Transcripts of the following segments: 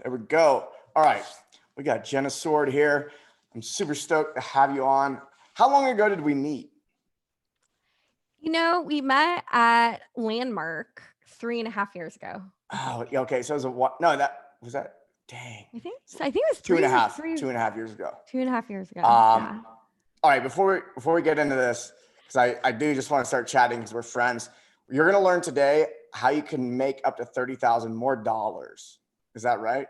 There we go. All right. We got Jenna Soard here. I'm super stoked to have you on. How long ago did we meet? We met at Landmark 3.5 years ago. Oh, yeah, okay. So it was a what? No, that was that. Dang. I think it was Two and a three, half, three, 2.5 years ago. 2.5 years ago. Um, Yeah. all right. Before we get into this, because I do just want to start chatting because we're friends. You're going to learn today how you can make up to $30,000 more dollars. Is that right?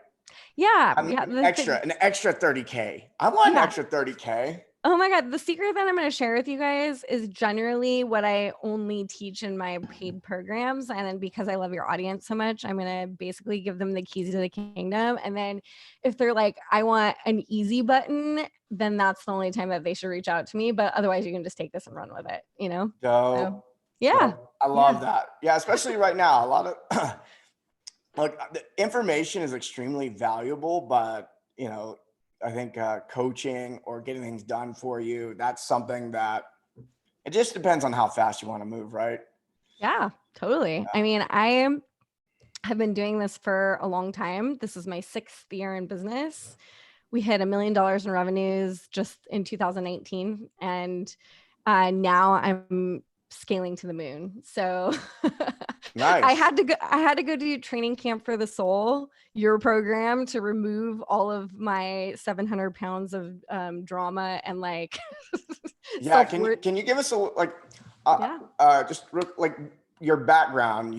Yeah. An Yeah. an extra 30K. I want an Yeah. extra 30K. Oh my God. The secret that I'm going to share with you guys is generally what I only teach in my paid programs. And then because I love your audience so much, I'm going to basically give them the keys to the kingdom. And then if they're like, I want an easy button, then that's the only time that they should reach out to me. But otherwise, you can just take this and run with it, So, Dope. yeah. Dope. I love that. Yeah, especially right now. A lot of like the information is extremely valuable, but I think coaching or getting things done for you, that's something that it just depends on how fast you want to move, right? Yeah, totally. I mean, I have been doing this for a long time. This is my 6th year in business. We hit $1 million in revenues just in 2018. And now I'm scaling to the moon. So I Nice. had to go do training camp for the soul, your program, to remove all of my 700 pounds of drama and Yeah. self-worth. Can you give us a Yeah. just like your background?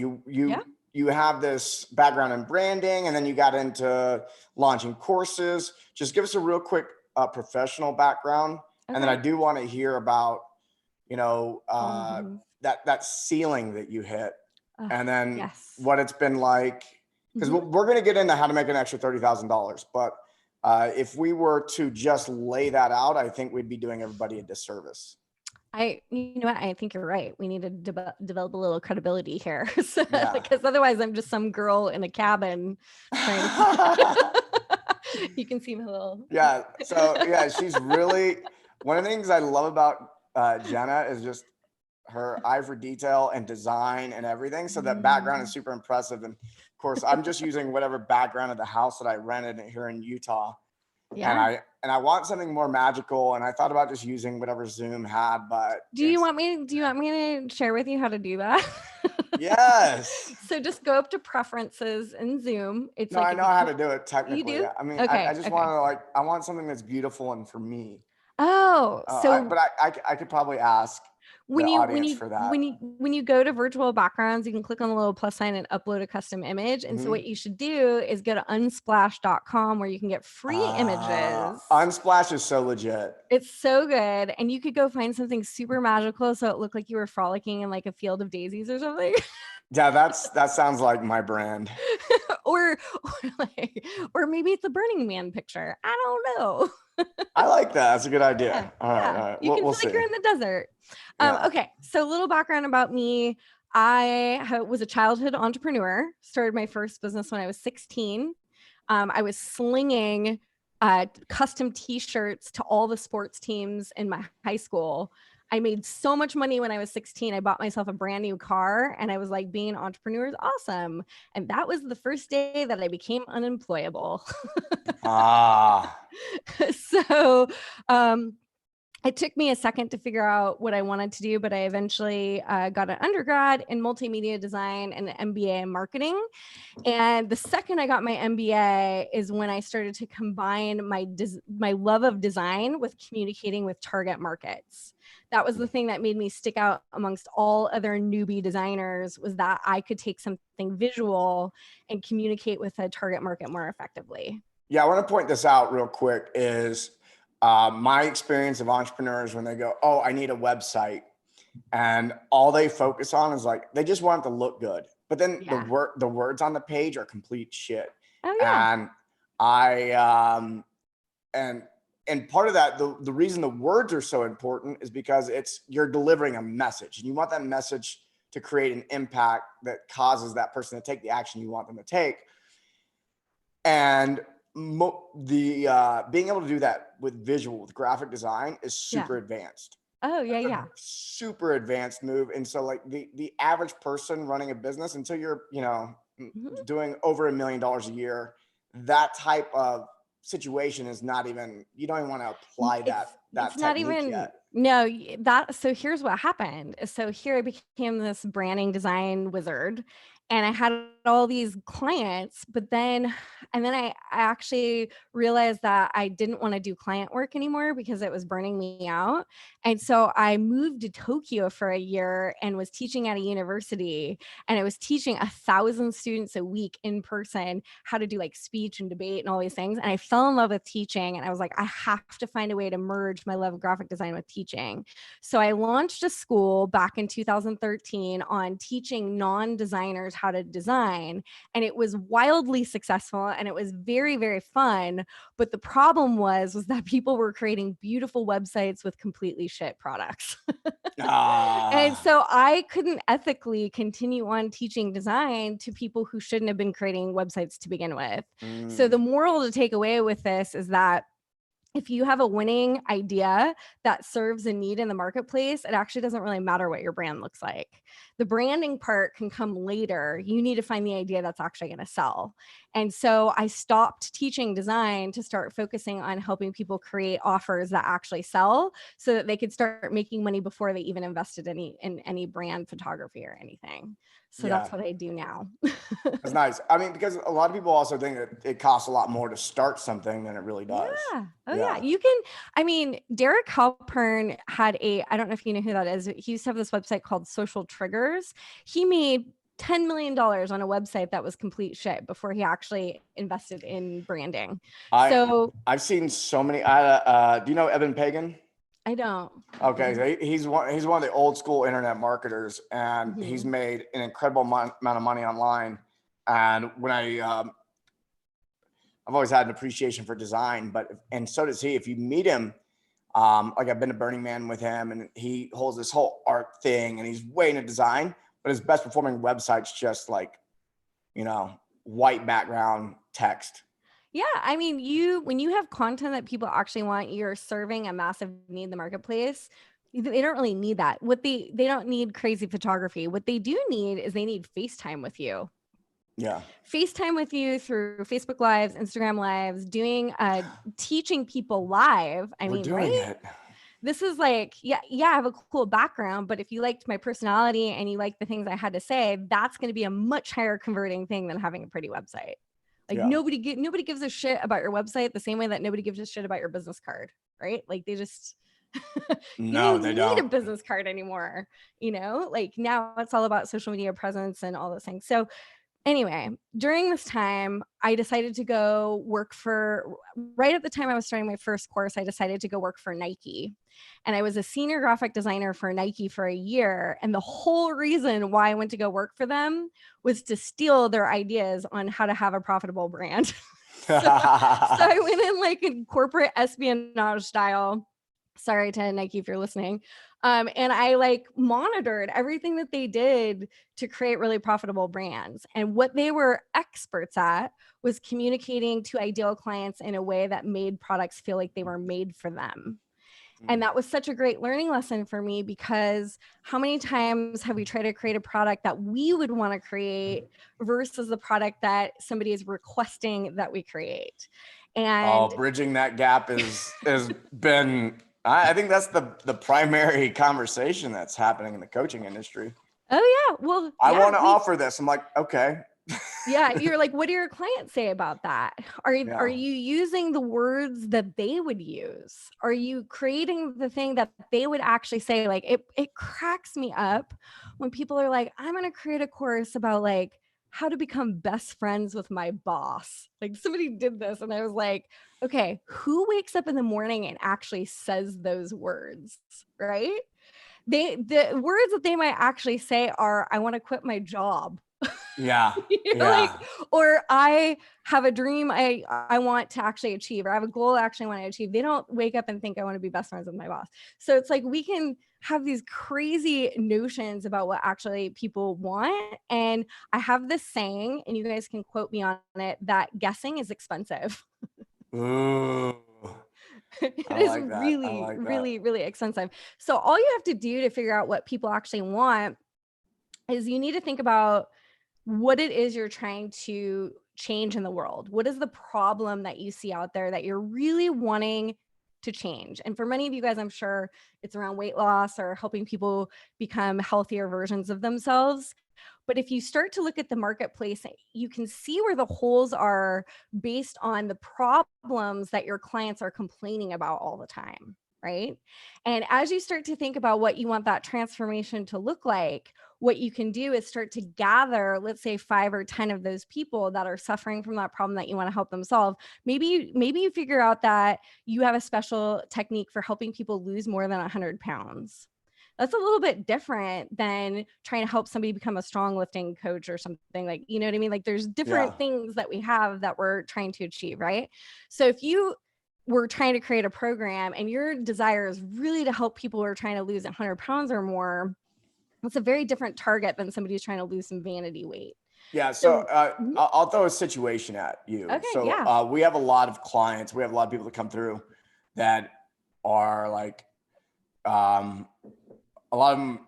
You have this background in branding, and then you got into launching courses. Just give us a real quick professional background, and then I Okay. do want to hear about Mhm. that ceiling that you hit, and then Yes. what it's been like. Because Mhm. we're going to get into how to make an extra $30,000, but if we were to just lay that out, I think we'd be doing everybody a disservice. You know what? I think you're right. We need to develop a little credibility here, Yeah. because otherwise, I'm just some girl in a cabin trying to. You can see my little. Yeah. So yeah, she's really one of the things I love about Jenna is just her eye for detail and design and everything. So that background is super impressive. And of course, I'm just using whatever background of the house that I rented here in Utah. And Yeah. I want something more magical. And I thought about just using whatever Zoom had, but Do you want me? Do you want me to share with you how to do that? yes. So just go up to preferences in Zoom. It's No, like I if know you how click, to do it you technically. do. I mean, I Okay. just want Okay. to I want something that's beautiful and for me. Oh, so But I could probably ask the when you when audience you for that. when you when you go to virtual backgrounds, you can click on the little plus sign and upload a custom image. And so Mhm. what you should do is go to unsplash.com where you can get free images. Unsplash is so legit. It's so good. And you could go find something super magical so it looked like you were frolicking in like a field of daisies or something. Yeah, that sounds like my brand. or or maybe it's a Burning Man picture. I don't know. I like that. That's a good Yeah, idea. All right, all yeah. right. You can We'll feel like see. you're in the desert. Yeah. Okay, so a little background about me. Was a childhood entrepreneur. Started my first business when I was 16. I was slinging custom T-shirts to all the sports teams in my high school. I made so much money when I was 16. I bought myself a brand new car, and I was like, being an entrepreneur is awesome. And that was the first day that I became unemployable. Ah. So, it took me a second to figure out what I wanted to do, but I eventually got an undergrad in multimedia design and an MBA in marketing. And the second I got my MBA is when I started to combine my love of design with communicating with target markets. That was the thing that made me stick out amongst all other newbie designers, was that I could take something visual and communicate with a target market more effectively. Yeah, I want to point this out real quick is my experience of entrepreneurs when they go, oh, I need a website. And all they focus on is like, they just want it to look good. But then Yeah. the words on the page are complete shit. Oh, yeah. And I, and part of that, the reason the words are so important is because you're delivering a message, and you want that message to create an impact that causes that person to take the action you want them to take. And being able to do that with with graphic design is Yeah. super advanced. Oh, yeah, yeah. Super advanced move. And so like the average person running a business, until you're, Mhm. doing over $1 million a year, that type of situation is not even, you don't even want to apply that It's not technique even, yet. no, that, so here's what happened. So here I became this branding design wizard, and I had all these clients, but then, and then I actually realized that I didn't want to do client work anymore because it was burning me out. And so I moved to Tokyo for a year and was teaching at a university, and I was teaching 1,000 students a week in person how to do like speech and debate and all these things. And I fell in love with teaching, and I was like, I have to find a way to merge my love of graphic design with teaching. So I launched a school back in 2013 on teaching non-designers how to design, and it was wildly successful and it was very, very fun. But the problem was that people were creating beautiful websites with completely shit products. And Ah, so I couldn't ethically continue on teaching design to people who shouldn't have been creating websites to begin with. So the mm, moral to take away with this is that if you have a winning idea that serves a need in the marketplace, it actually doesn't really matter what your brand looks like. The branding part can come later. You need to find the idea that's actually going to sell. And so I stopped teaching design to start focusing on helping people create offers that actually sell so that they could start making money before they even invested in any brand photography or anything. So yeah. that's what I do now. That's nice. I mean, because a lot of people also think that it costs a lot more to start something than it really does. Yeah. Oh, yeah. Yeah. You can, I mean, Derek Halpern had I don't know if you know who that is. He used to have this website called Social Triggers. He made $10 million on a website that was complete shit before he actually invested in branding. I So I've seen so many. Do you know Evan Pagan? I don't. Okay, so he's one of the old school internet marketers, and he's Mhm. made an incredible amount of money online. And when I've always had an appreciation for design, and so does he. If you meet him, like I've been to Burning Man with him, and he holds this whole art thing, and he's way into design. But his best performing website's just like, white background text. Yeah, I mean, when you have content that people actually want, you're serving a massive need in the marketplace. They don't really need that. They don't need crazy photography. What they do need is they need FaceTime with you. Yeah, FaceTime with you through Facebook Lives, Instagram Lives, doing teaching people live. I we're mean, doing right? it. This is like, yeah, I have a cool background, but if you liked my personality and you like the things I had to say, that's going to be a much higher converting thing than having a pretty website. Like Yeah. nobody gives a shit about your website the same way that nobody gives a shit about your business card, right? Like they just you don't No, they even need a don't. business card anymore, like now it's all about social media presence and all those things. So anyway, during this time, I decided to go work for, right at the time I was starting my first course, I decided to go work for Nike. And I was a senior graphic designer for Nike for a year. And the whole reason why I went to go work for them was to steal their ideas on how to have a profitable brand. So I went in like in corporate espionage style. Sorry to Nike if you're listening. And I like monitored everything that they did to create really profitable brands. And what they were experts at was communicating to ideal clients in a way that made products feel like they were made for them. And that was such a great learning lesson for me, because how many times have we tried to create a product that we would want to create versus the product that somebody is requesting that we create? And Bridging that gap has been. I think that's the primary conversation that's happening in the coaching industry. oh yeah, well, I yeah, want to offer this. I'm like, okay. yeah, you're like, what do your clients say about that? Are Yeah. you using the words that they would use? Are you creating the thing that they would actually say? Like it cracks me up when people are like, I'm gonna create a course about like how to become best friends with my boss. Like somebody did this, and I was like, okay, who wakes up in the morning and actually says those words, right? The words that they might actually say are, I want to quit my job. Yeah. Like, Yeah. or I have a dream I want to actually achieve, or I have a goal I actually want to achieve. They don't wake up and think I want to be best friends with my boss. So it's like we can have these crazy notions about what actually people want. And I have this saying, and you guys can quote me on it, that guessing is expensive. Ooh. It I is like that. I really, like that. really, really expensive. So all you have to do to figure out what people actually want is you need to think about what it is you're trying to change in the world? What is the problem that you see out there that you're really wanting to change? And for many of you guys, I'm sure it's around weight loss or helping people become healthier versions of themselves. But if you start to look at the marketplace, you can see where the holes are based on the problems that your clients are complaining about all the time, right? And as you start to think about what you want that transformation to look like, what you can do is start to gather, let's say 5 or 10 of those people that are suffering from that problem that you want to help them solve. Maybe you figure out that you have a special technique for helping people lose more than 100 pounds. That's a little bit different than trying to help somebody become a strong lifting coach or something, like, you know what I mean? Like there's different things that we have that we're trying to achieve, right? So if you were trying to create a program and your desire is really to help people who are trying to lose 100 pounds or more, it's a very different target than somebody who's trying to lose some vanity weight. Yeah. So I'll throw a situation at you. Okay, so we have a lot of clients. We have a lot of people that come through that are like, a lot of them,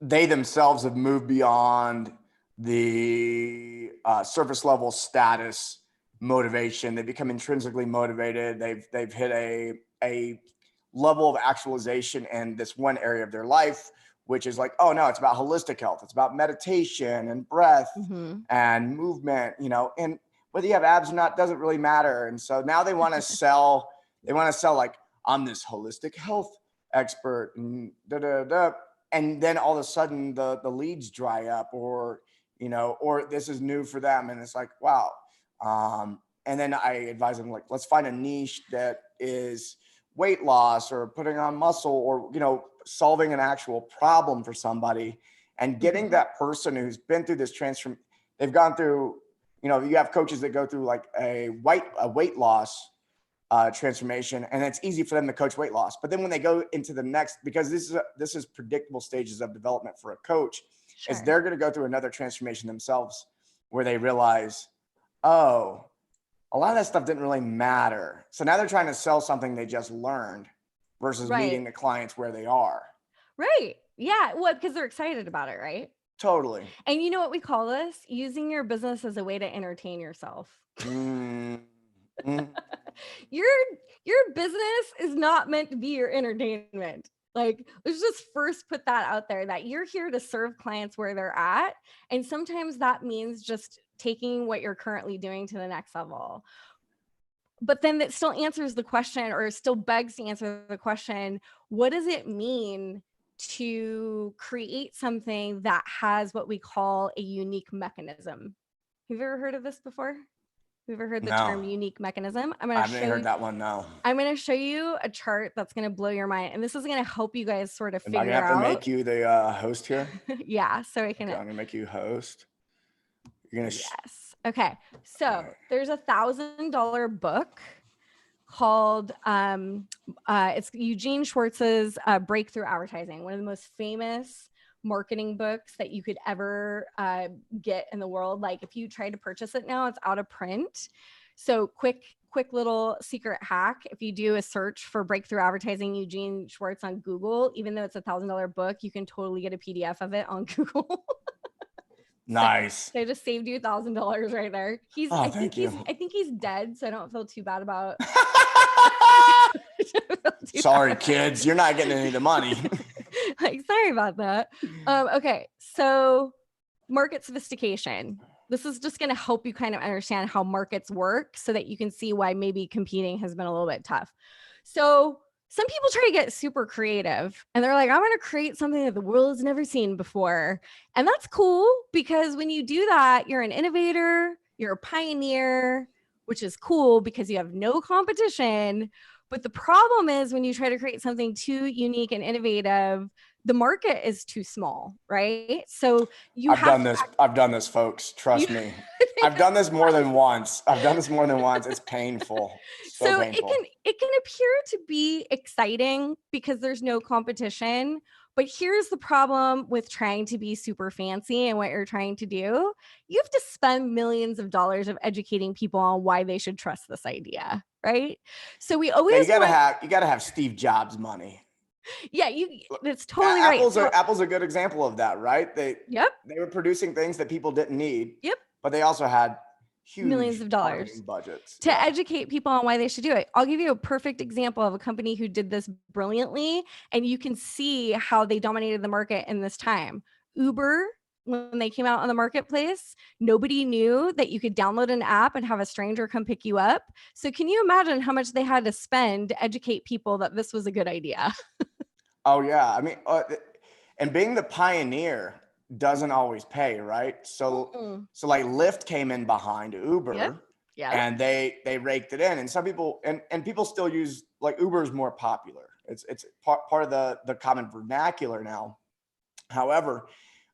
they themselves have moved beyond the surface level status motivation. They become intrinsically motivated. They've hit a level of actualization in this one area of their life, which is like, oh no, it's about holistic health. It's about meditation and breath and movement, you know, and whether you have abs or not doesn't really matter. And so now they want to sell, like, I'm this holistic health expert and and then all of a sudden the leads dry up, or, you know, or this is new for them. And it's like, wow. And then I advise them, like, let's find a niche that is weight loss or putting on muscle, or, you know, solving an actual problem for somebody, and getting that person who's been through this they've gone through, you know, you have coaches that go through like a weight loss transformation, and it's easy for them to coach weight loss. But then when they go into the next, because this is predictable stages of development for a coach, is they're going to go through another transformation themselves where they realize, oh, a lot of that stuff didn't really matter. So now they're trying to sell something they just learned versus meeting the clients where they are. Right. Yeah. Well, because they're excited about it, right? Totally. And you know what we call this? Using your business as a way to entertain yourself. Your business is not meant to be your entertainment. Like, let's just first put that out there, that you're here to serve clients where they're at. And sometimes that means just taking what you're currently doing to the next level. But then that still answers the question, or still begs to answer the question, what does it mean to create something that has what we call a unique mechanism? Have you ever heard of this before? Have you ever heard the term unique mechanism? I haven't heard that one. No. I'm going to show you a chart that's going to blow your mind. And this is going to help you guys sort of figure out. Am I going to have to make you the host here? Yeah. So I can. Okay, I'm going to make you host. You're going to. Yes. Okay. So there's $1,000 book called, it's Eugene Schwartz's Breakthrough Advertising, one of the most famous marketing books that you could ever get in the world. Like, if you try to purchase it now, it's out of print. So quick little secret hack: if you do a search for Breakthrough Advertising Eugene Schwartz on Google, even though it's $1,000 book, you can totally get a PDF of it on Google. Nice. So I just saved you $1,000 right there. I think he's dead, so I don't feel too bad about. Sorry, kids, you're not getting any of the money. Like, sorry about that. Okay, so market sophistication. This is just going to help you kind of understand how markets work, so that you can see why maybe competing has been a little bit tough. So some people try to get super creative, and they're like, I'm going to create something that the world has never seen before. And that's cool, because when you do that, you're an innovator, you're a pioneer, which is cool because you have no competition. But the problem is, when you try to create something too unique and innovative, the market is too small, right? So I've done this, folks. Trust me. I've done this more than once. It's painful. So painful. It can appear to be exciting because there's no competition. But here's the problem with trying to be super fancy and what you're trying to do. You have to spend millions of dollars of educating people on why they should trust this idea, right? So we always you gotta have Steve Jobs money. Yeah, that's totally right. Apple's a good example of that, right? They were producing things that people didn't need. Yep. But they also had millions huge of dollars marketing budgets. to Yeah. educate people on why they should do it. I'll give you a perfect example of a company who did this brilliantly, and you can see how they dominated the market in this time. Uber, when they came out on the marketplace, nobody knew that you could download an app and have a stranger come pick you up. So can you imagine how much they had to spend to educate people that this was a good idea? Oh yeah. I mean, and being the pioneer doesn't always pay, right? So Mm-mm. so like Lyft came in behind Uber. Yep. Yeah. And they raked it in, and some people and people still use, like, Uber is more popular. It's part of the common vernacular now. However,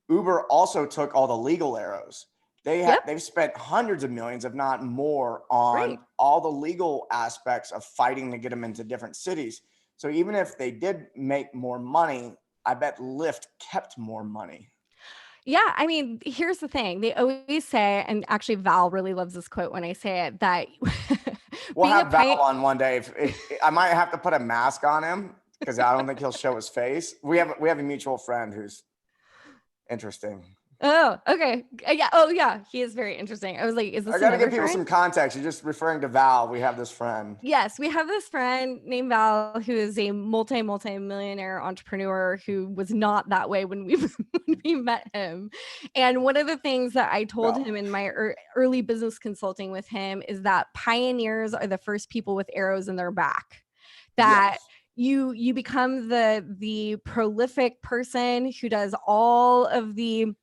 Uber also took all the legal arrows. Yep. They've spent hundreds of millions, if not more, on Right. all the legal aspects of fighting to get them into different cities. So even if they did make more money, I bet Lyft kept more money. Yeah, I mean, here's the thing. They always say, and actually Val really loves this quote when I say it, that We'll being a have Val on one day. If I might have to put a mask on him because I don't think he'll show his face. We have a mutual friend who's interesting. Oh, okay. Yeah. Oh, yeah. He is very interesting. I was like, is this I got to another give people friend? some context. You're just referring to Val. We have this friend. Yes, we have this friend named Val who is a multi-millionaire entrepreneur who was not that way when we met him. And one of the things that I told him in my early business consulting with him is that pioneers are the first people with arrows in their back. That you become the prolific person who does all of the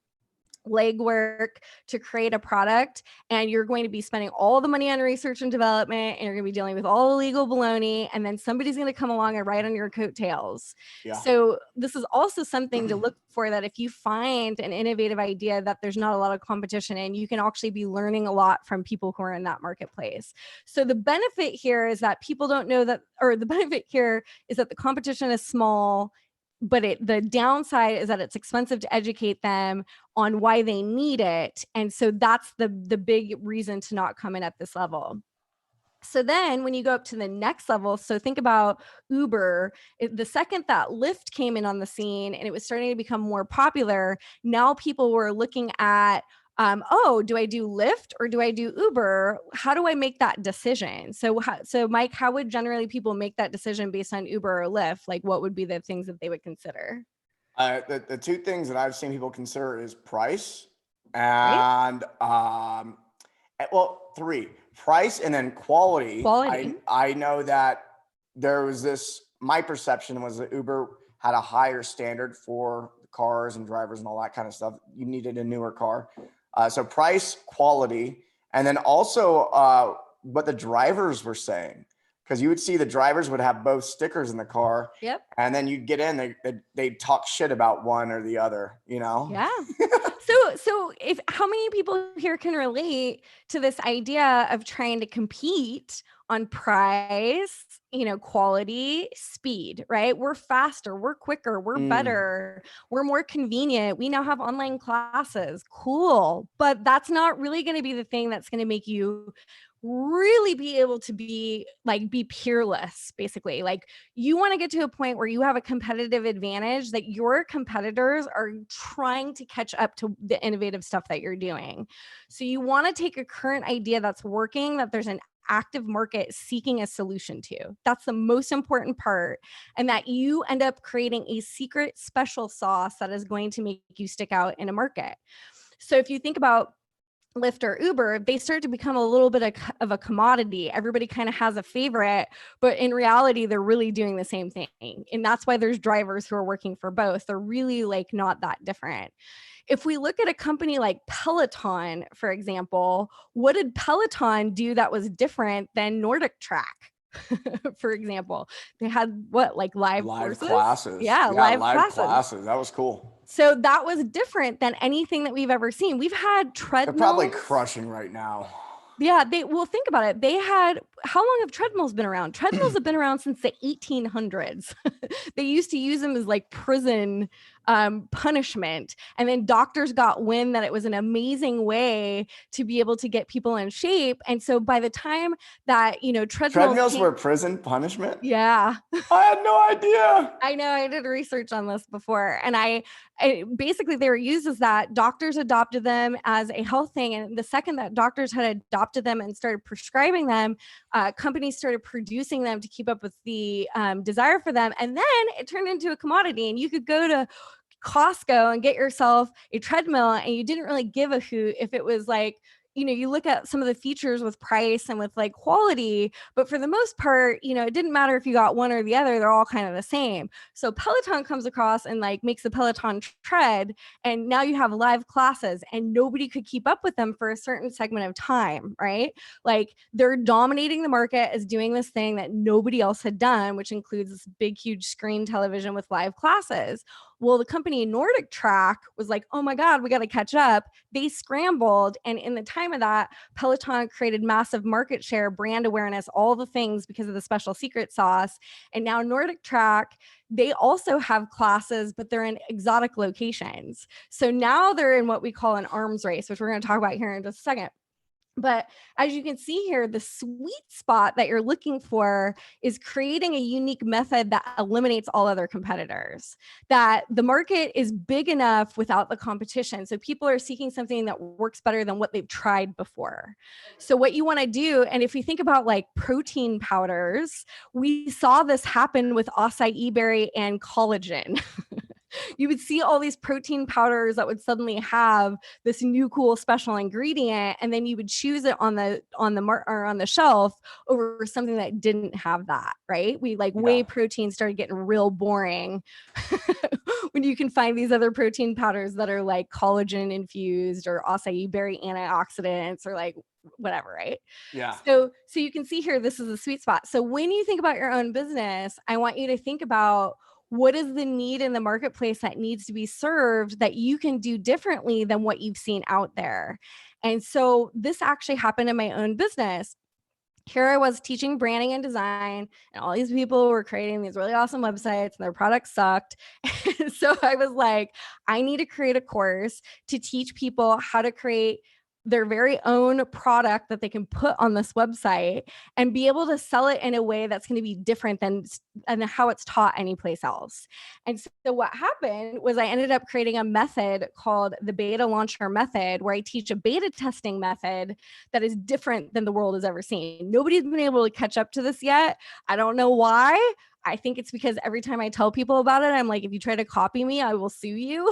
legwork to create a product, and you're going to be spending all the money on research and development, and you're going to be dealing with all the legal baloney, and then somebody's going to come along and ride on your coattails. So this is also something to look for, that if you find an innovative idea that there's not a lot of competition in, you can actually be learning a lot from people who are in that marketplace. So the benefit here is that people don't know that, or the benefit here is that the competition is small, but the downside is that it's expensive to educate them on why they need it. And so that's the big reason to not come in at this level. So then when you go up to the next level, so think about Uber, the second that Lyft came in on the scene and it was starting to become more popular, now people were looking at, oh, do I do Lyft or do I do Uber? How do I make that decision? So Mike, how would generally people make that decision based on Uber or Lyft? Like, what would be the things that they would consider? The two things that I've seen people consider is price Right? and well, three: price and then quality. I know that there was this, my perception was that Uber had a higher standard for cars and drivers and all that kind of stuff. You needed a newer car. So price, quality, and then also what the drivers were saying. Because you would see the drivers would have both stickers in the car. Yep. And then you'd get in, they'd talk shit about one or the other, you know? Yeah. So if how many people here can relate to this idea of trying to compete on price, quality, speed, right? We're faster, we're quicker, we're better, we're more convenient. We now have online classes. Cool. But that's not really going to be the thing that's going to make you really be able to be peerless, basically. Like, you want to get to a point where you have a competitive advantage that your competitors are trying to catch up to the innovative stuff that you're doing. So you want to take a current idea that's working, that there's an active market seeking a solution to. That's the most important part. And that you end up creating a secret special sauce that is going to make you stick out in a market. So if you think about Lyft or Uber, they start to become a little bit of a commodity. Everybody kind of has a favorite, but in reality, they're really doing the same thing. And that's why there's drivers who are working for both. They're really not that different. If we look at a company like Peloton, for example, what did Peloton do that was different than Nordic Track? For example, they had live courses? Classes. Yeah, live classes. That was cool. So that was different than anything that we've ever seen. We've had treadmills. They're probably crushing right now. Yeah, think about it. They had, how long have treadmills been around? Treadmills have been around since the 1800s. They used to use them as prison punishment. And then doctors got wind that it was an amazing way to be able to get people in shape. And so by the time that, Treadmills were prison punishment? Yeah. I had no idea. I know, I did research on this before, and I basically they were used as that. Doctors adopted them as a health thing, and the second that doctors had adopted them and started prescribing them, companies started producing them to keep up with the desire for them, and then it turned into a commodity, and you could go to Costco and get yourself a treadmill, and you didn't really give a hoot if it was like, you look at some of the features with price and with like quality, but for the most part, it didn't matter if you got one or the other, they're all kind of the same. So Peloton comes across and like makes the Peloton tread, and now you have live classes, and nobody could keep up with them for a certain segment of time, right? Like they're dominating the market as doing this thing that nobody else had done, which includes this big, huge screen television with live classes. Well, the company Nordic Track was like, oh my God, we got to catch up. They scrambled. And in the time of that, Peloton created massive market share, brand awareness, all the things because of the special secret sauce. And now Nordic Track, they also have classes, but they're in exotic locations. So now they're in what we call an arms race, which we're going to talk about here in just a second. But as you can see here, the sweet spot that you're looking for is creating a unique method that eliminates all other competitors, that the market is big enough without the competition. So people are seeking something that works better than what they've tried before. So what you want to do, and if we think about like protein powders, we saw this happen with acai berry and collagen. You would see all these protein powders that would suddenly have this new cool special ingredient, and then you would choose it on the shelf over something that didn't have that, right? Whey protein started getting real boring when you can find these other protein powders that are like collagen infused or acai berry antioxidants or like whatever, right? Yeah. So you can see here, this is a sweet spot. So when you think about your own business, I want you to think about what is the need in the marketplace that needs to be served that you can do differently than what you've seen out there. And so this actually happened in my own business. Here I was teaching branding and design, and all these people were creating these really awesome websites and their products sucked. So I was like, I need to create a course to teach people how to create their very own product that they can put on this website and be able to sell it in a way that's going to be different than how it's taught anyplace else. And so what happened was I ended up creating a method called the beta launcher method, where I teach a beta testing method that is different than the world has ever seen. Nobody's been able to catch up to this yet. I don't know why. I think it's because every time I tell people about it, I'm like, if you try to copy me, I will sue you.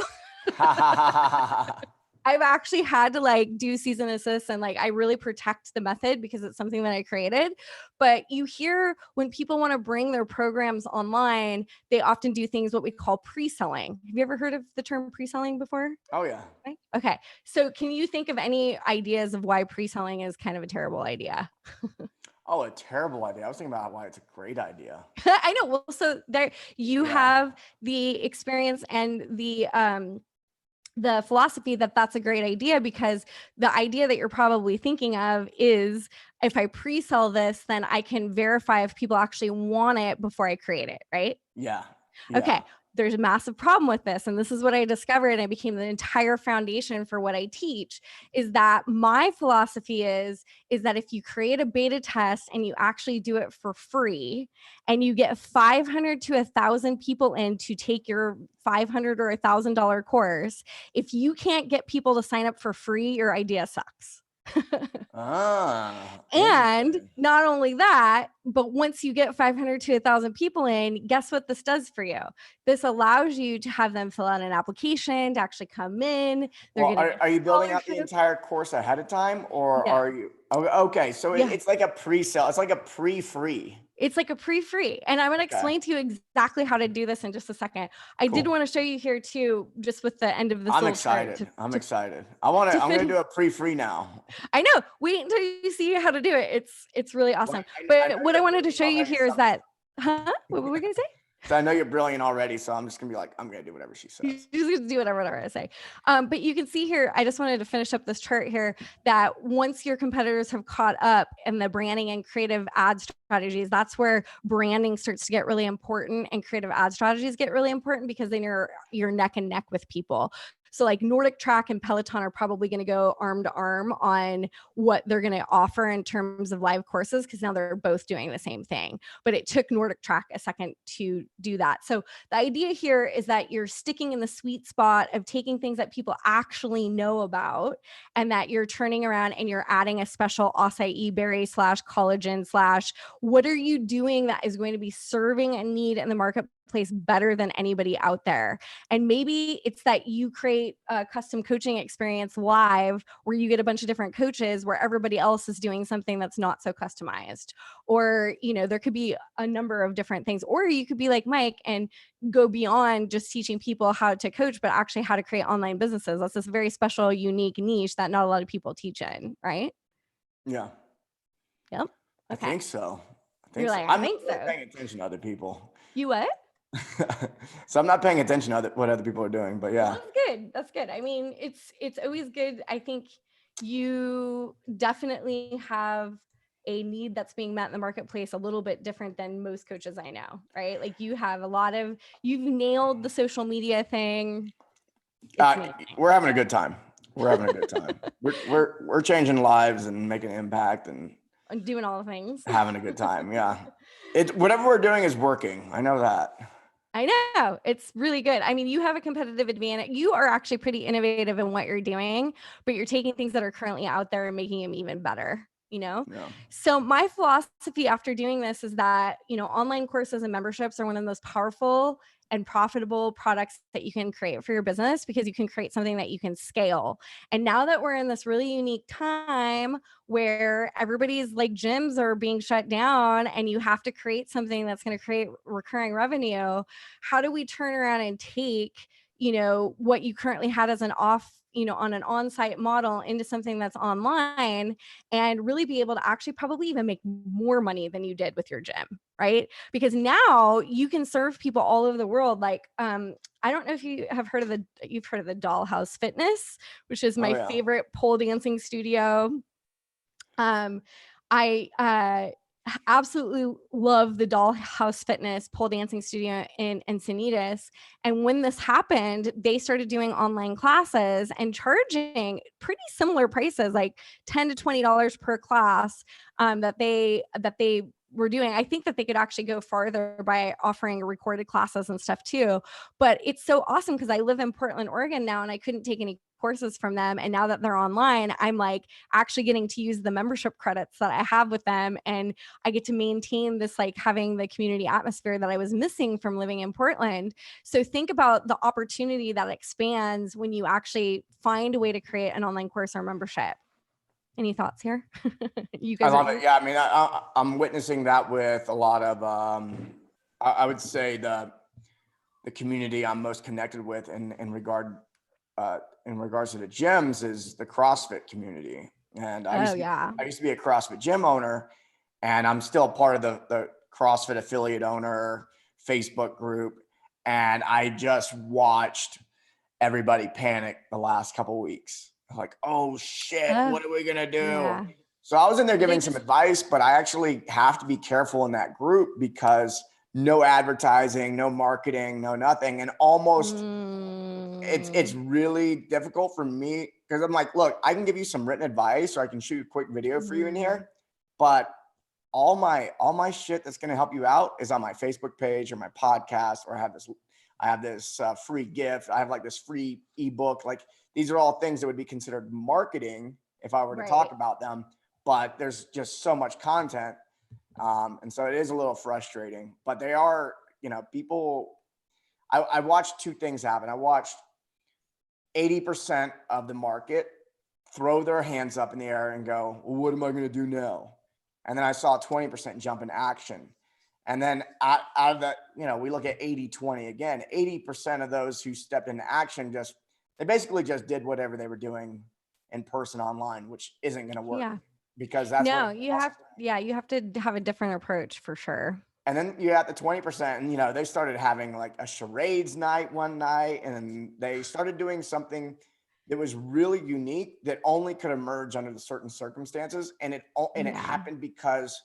I've actually had to like do cease and desist, and like I really protect the method because it's something that I created. But you hear when people want to bring their programs online, they often do things what we call pre-selling. Have you ever heard of the term pre-selling before? Oh yeah. Okay. So can you think of any ideas of why pre-selling is kind of a terrible idea? Oh, a terrible idea. I was thinking about why it's a great idea. I know. Well, so there you have the experience and the philosophy that that's a great idea, because the idea that you're probably thinking of is, if I pre-sell this, then I can verify if people actually want it before I create it, right? Yeah. Okay. There's a massive problem with this. And this is what I discovered, and it became the entire foundation for what I teach, is that my philosophy is that if you create a beta test and you actually do it for free, and you get 500 to 1,000 people in to take your $500 or $1,000 course, if you can't get people to sign up for free, your idea sucks. And not only that, but once you get 500 to 1,000 people in, guess what this does for you? This allows you to have them fill out an application to actually come in. Are you building out the entire course ahead of time, or are you? Okay, so it's like a pre-sale. It's like a pre-free. It's like a pre-free. And I'm going to explain to you exactly how to do this in just a second. I did want to show you here too, just with the end of this. I'm excited. I'm excited. I'm going to do a pre-free now. I know. Wait until you see how to do it. It's really awesome. But what I wanted to show you here is that, what were we going to say? So I know you're brilliant already, so I'm just gonna be like, I'm gonna do whatever she You says. just do whatever I say. But you can see here, I just wanted to finish up this chart here, that once your competitors have caught up in the branding and creative ad strategies, that's where branding starts to get really important and creative ad strategies get really important, because then you're neck and neck with people. So like Nordic Track and Peloton are probably going to go arm to arm on what they're going to offer in terms of live courses, because now they're both doing the same thing. But it took Nordic Track a second to do that. So the idea here is that you're sticking in the sweet spot of taking things that people actually know about, and that you're turning around and you're adding a special acai berry / collagen / what are you doing that is going to be serving a need in the marketplace better than anybody out there. And maybe it's that you create a custom coaching experience live where you get a bunch of different coaches where everybody else is doing something that's not so customized. Or, there could be a number of different things. Or you could be like Mike and go beyond just teaching people how to coach, but actually how to create online businesses. That's this very special, unique niche that not a lot of people teach in, right? Yeah, Yep. I Okay. think so. You're like, I I'm not think really so. paying attention to other people. You what? So I'm not paying attention to what other people are doing, but Well, yeah. that's good. That's good. I mean, it's always good. I think you definitely have a need that's being met in the marketplace a little bit different than most coaches I know, right? Like you've nailed the social media thing. It's amazing. We're having a good time. We're having a good time. We're changing lives and making an impact and I'm doing all the things. having a good time. Yeah. Whatever we're doing is working. I know that. I know, it's really good. I mean, you have a competitive advantage. You are actually pretty innovative in what you're doing, but you're taking things that are currently out there and making them even better, Yeah. So my philosophy after doing this is that, online courses and memberships are one of the most powerful and profitable products that you can create for your business, because you can create something that you can scale. And now that we're in this really unique time where everybody's like gyms are being shut down and you have to create something that's going to create recurring revenue, how do we turn around and take, what you currently had as an on an on-site model into something that's online, and really be able to actually probably even make more money than you did with your gym, right? Because now you can serve people all over the world. Like, I don't know if you've heard of the Dollhouse Fitness, which is my favorite pole dancing studio. I absolutely love the Dollhouse Fitness pole dancing studio in Encinitas. And when this happened, they started doing online classes and charging pretty similar prices, like $10 to $20 per class, that they were doing. I think that they could actually go farther by offering recorded classes and stuff too. But it's so awesome because I live in Portland, Oregon now, and I couldn't take any courses from them. And now that they're online, I'm like actually getting to use the membership credits that I have with them. And I get to maintain this, like having the community atmosphere that I was missing from living in Portland. So think about the opportunity that expands when you actually find a way to create an online course or membership. Any thoughts here? You guys I love it. Yeah. I mean, I'm witnessing that with a lot of, I would say the community I'm most connected with in regards to the gyms is the CrossFit community. And I used to be a CrossFit gym owner, and I'm still part of the CrossFit affiliate owner Facebook group. And I just watched everybody panic the last couple of weeks. Like, oh shit, what are we gonna do? Yeah. So I was in there giving some advice, but I actually have to be careful in that group because no advertising, no marketing, no nothing. And almost it's really difficult for me because I'm like, look, I can give you some written advice or I can shoot a quick video for you in here, but all my shit that's going to help you out is on my Facebook page or my podcast, or I have this free gift. I have like this free ebook. Like these are all things that would be considered marketing if I were to talk about them, but there's just so much content. And so it is a little frustrating, but they are, people, I watched two things happen. I watched 80% of the market throw their hands up in the air and go, well, what am I going to do now? And then I saw 20% jump in action. And then out of that, we look at 80-20 again. 80% of those who stepped into action they basically just did whatever they were doing in person online, which isn't going to work. Yeah. Because that's you have to have a different approach for sure. And then you got the 20%, and they started having like a charades night one night, and they started doing something that was really unique that only could emerge under the certain circumstances. And it Yeah. happened because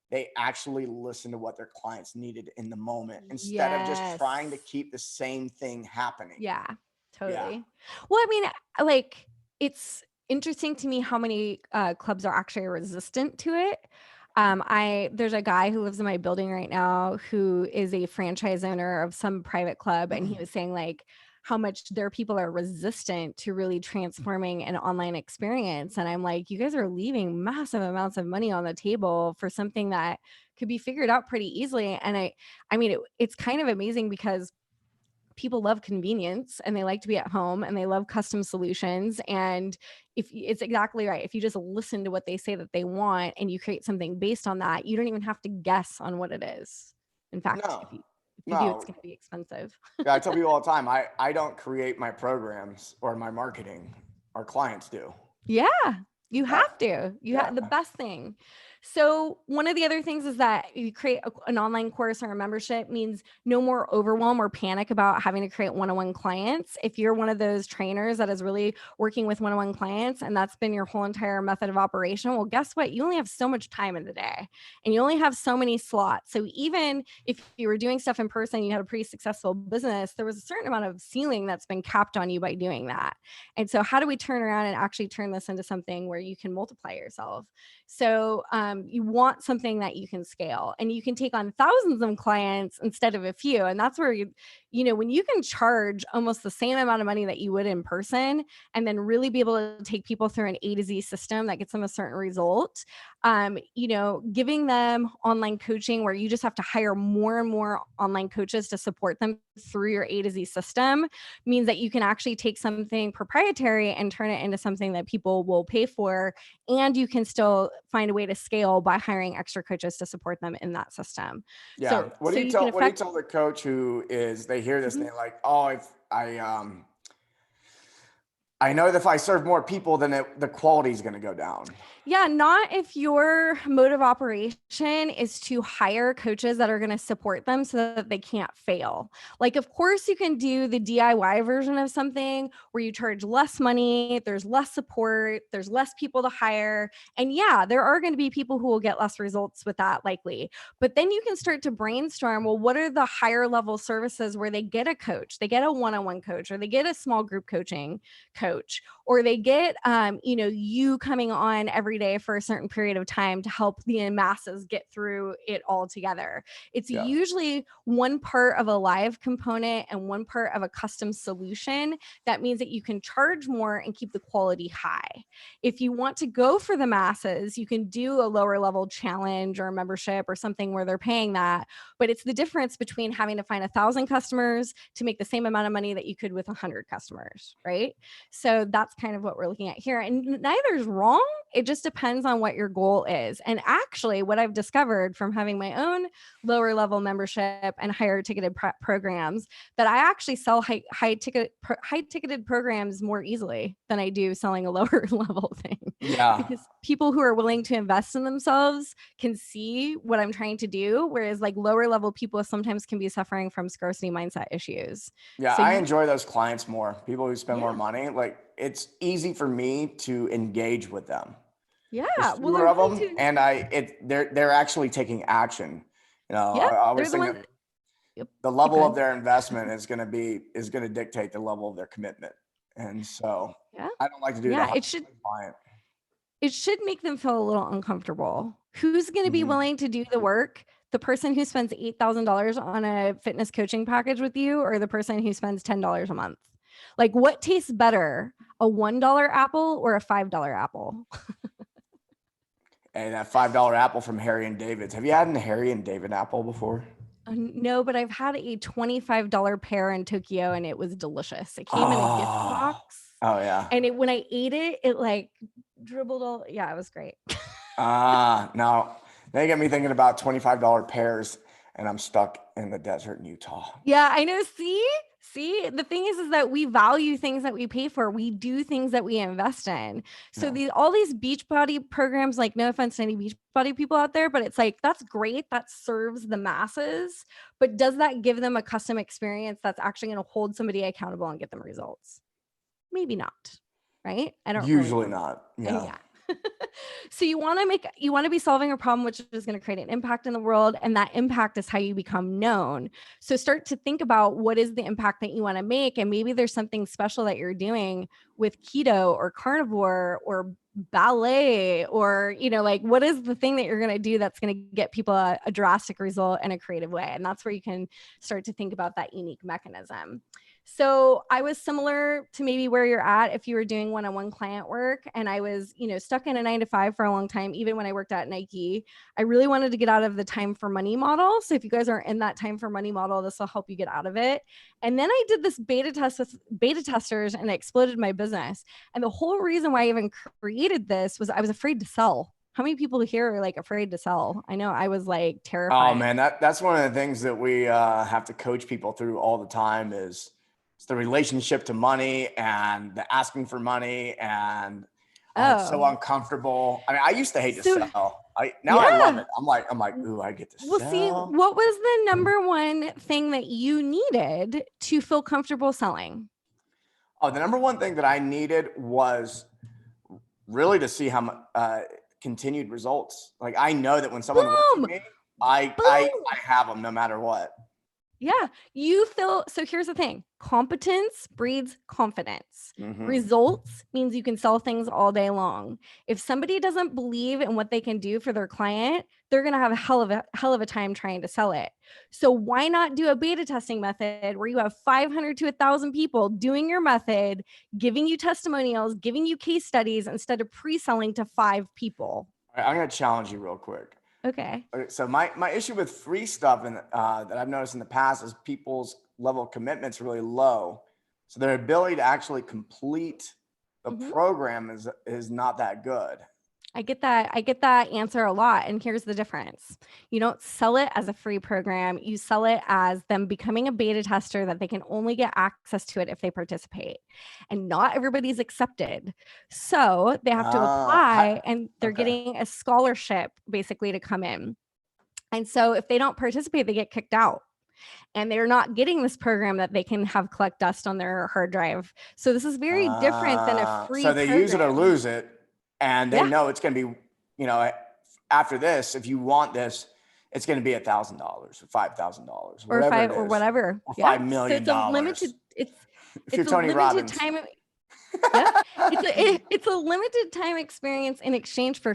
they actually listened to what their clients needed in the moment instead of just Yes. trying to keep the same thing happening. Yeah, Yeah. totally. Well, I mean, like, it's interesting to me how many clubs are actually resistant to it. There's a guy who lives in my building right now who is a franchise owner of some private club, and he was saying like how much their people are resistant to really transforming an online experience. And I'm like, you guys are leaving massive amounts of money on the table for something that could be figured out pretty easily. And I mean, it's kind of amazing because people love convenience and they like to be at home and they love custom solutions. And it's exactly right. If you just listen to what they say that they want and you create something based on that, you don't even have to guess on what it is. In fact, No, if you do, it's no. going to be expensive. Yeah, I tell people all the time, I don't create my programs or my marketing. Our clients do. Yeah, you Yeah. have to. You Yeah. have the best thing. So one of the other things is that you create an online course or a membership means no more overwhelm or panic about having to create one-on-one clients. If you're one of those trainers that is really working with one-on-one clients and that's been your whole entire method of operation, well, guess what? You only have so much time in the day and you only have so many slots. So even if you were doing stuff in person, you had a pretty successful business, there was a certain amount of ceiling that's been capped on you by doing that. And so how do we turn around and actually turn this into something where you can multiply yourself? So you want something that you can scale and you can take on thousands of clients instead of a few. And that's where when you can charge almost the same amount of money that you would in person and then really be able to take people through an A to Z system that gets them a certain result, giving them online coaching where you just have to hire more and more online coaches to support them through your A to Z system means that you can actually take something proprietary and turn it into something that people will pay for. And you can still find a way to scale by hiring extra coaches to support them in that system. Yeah. So, What do so you you can tell what do you affect. tell the coach who they hear this and Mhm. they're like, oh, if I know that if I serve more people, then the quality is going to go down. Yeah, not if your mode of operation is to hire coaches that are going to support them so that they can't fail. Like, of course, you can do the DIY version of something where you charge less money, there's less support, there's less people to hire. And yeah, there are going to be people who will get less results with that, likely. But then you can start to brainstorm, well, what are the higher level services where they get a coach, they get a one on one coach, or they get a small group coaching coach, or they get you coming on every day for a certain period of time to help the masses get through it all together. It's Yeah. usually one part of a live component and one part of a custom solution. That means that you can charge more and keep the quality high. If you want to go for the masses, you can do a lower level challenge or a membership or something where they're paying that. But it's the difference between having to find 1,000 customers to make the same amount of money that you could with 100 customers, right? So that's kind of what we're looking at here. And neither is wrong. It just depends on what your goal is. And actually, what I've discovered from having my own lower level membership and higher ticketed programs, that I actually sell high ticketed programs more easily than I do selling a lower level thing. Yeah. Because people who are willing to invest in themselves can see what I'm trying to do, whereas like lower level people sometimes can be suffering from scarcity mindset issues. Yeah. So I enjoy those clients more. People who spend more yeah. money. Like, it's easy for me to engage with them. Yeah, There's well, fewer they're of willing them, to. and they're actually taking action. Yeah, I they're always the think ones. that Yep, the keep level of going. their investment is going to dictate the level of their commitment. And so Yeah, I don't like to do the yeah. hard client. It should make them feel a little uncomfortable. Who's going to be Mhm. willing to do the work? The person who spends $8,000 on a fitness coaching package with you, or the person who spends $10 a month? Like, what tastes better, a $1 apple or a $5 apple? And that $5 apple from Harry and David's. Have you had a Harry and David apple before? No, but I've had a $25 pear in Tokyo and it was delicious. It came in a gift Oh, box oh yeah. and when I ate it, it like dribbled all. Yeah, it was great. Now they get me thinking about $25 pears, and I'm stuck in the desert in Utah. Yeah, I know. See, See, the thing is that we value things that we pay for. We do things that we invest in. So all these Beachbody programs, like no offense to any Beachbody people out there, but it's like, that's great. That serves the masses, but does that give them a custom experience that's actually going to hold somebody accountable and get them results? Maybe not. Right? I don't Usually really not. yeah. So you want to be solving a problem which is going to create an impact in the world, and that impact is how you become known. So start to think about what is the impact that you want to make, and maybe there's something special that you're doing with keto or carnivore or ballet, or like what is the thing that you're going to do that's going to get people a drastic result in a creative way. And that's where you can start to think about that unique mechanism. So I was similar to maybe where you're at if you were doing one-on-one client work, and I was, stuck in a 9-to-5 for a long time. Even when I worked at Nike, I really wanted to get out of the time for money model. So if you guys are in that time for money model, this will help you get out of it. And then I did this beta test with beta testers, and it exploded my business. And the whole reason why I even created this was I was afraid to sell. How many people here are like afraid to sell? I know I was like terrified. Oh man, that's one of the things that we have to coach people through all the time is it's the relationship to money and the asking for money, and it's so uncomfortable. I mean, I used to hate to sell. I love it. I'm like, ooh, I get to sell. Well, see, what was the number one thing that you needed to feel comfortable selling? Oh, the number one thing that I needed was really to see how continued results. Like I know that when someone works with me, I have them no matter what. Yeah, you feel, so here's the thing. Competence breeds confidence. Mm-hmm. Results means you can sell things all day long. If somebody doesn't believe in what they can do for their client, they're going to have a hell of a time trying to sell it. So why not do a beta testing method where you have 500 to 1,000 people doing your method, giving you testimonials, giving you case studies instead of pre-selling to 5 people? All right, I'm going to challenge you real quick. Okay. So my issue with free stuff and that I've noticed in the past is people's level of commitment's really low. So their ability to actually complete the program is not that good. I get that answer a lot. And here's the difference. You don't sell it as a free program. You sell it as them becoming a beta tester that they can only get access to it if they participate. And not everybody's accepted. So they have to apply, and they're getting a scholarship basically to come in. And so if they don't participate, they get kicked out. And they're not getting this program that they can have collect dust on their hard drive. So this is very different than a free So they program. use it or lose it. And they know it's going to be, after this, if you want this, it's going to be $1,000 or $5,000, or whatever, or $5 million. So it's a limited. If you're Tony Robbins. It's a limited time experience in exchange for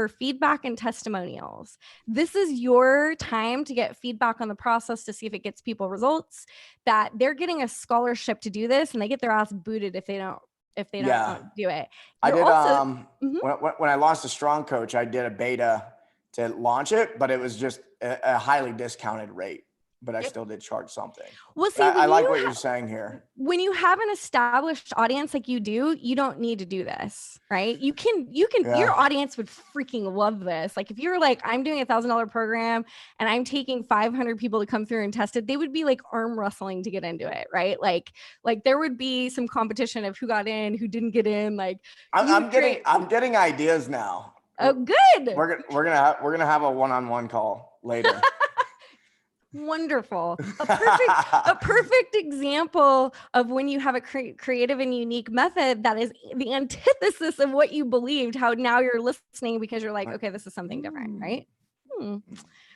feedback and testimonials. This is your time to get feedback on the process to see if it gets people results. That they're getting a scholarship to do this, and they get their ass booted if they don't do it. I did when I launched a Strong Coach, I did a beta to launch it, but it was just a highly discounted rate. But I still did charge something. Well, see, I like what you're saying here. When you have an established audience like you do, you don't need to do this, right? You can, your audience would freaking love this. Like if you're like, I'm doing $1,000 program and I'm taking 500 people to come through and test it, they would be like arm wrestling to get into it, right? Like there would be some competition of who got in, who didn't get in. Like I'm getting ideas now. Oh, good. We're gonna have a one-on-one call later. Wonderful. A perfect example of when you have a creative and unique method that is the antithesis of what you believed, how now you're listening because you're like, okay, this is something different, right?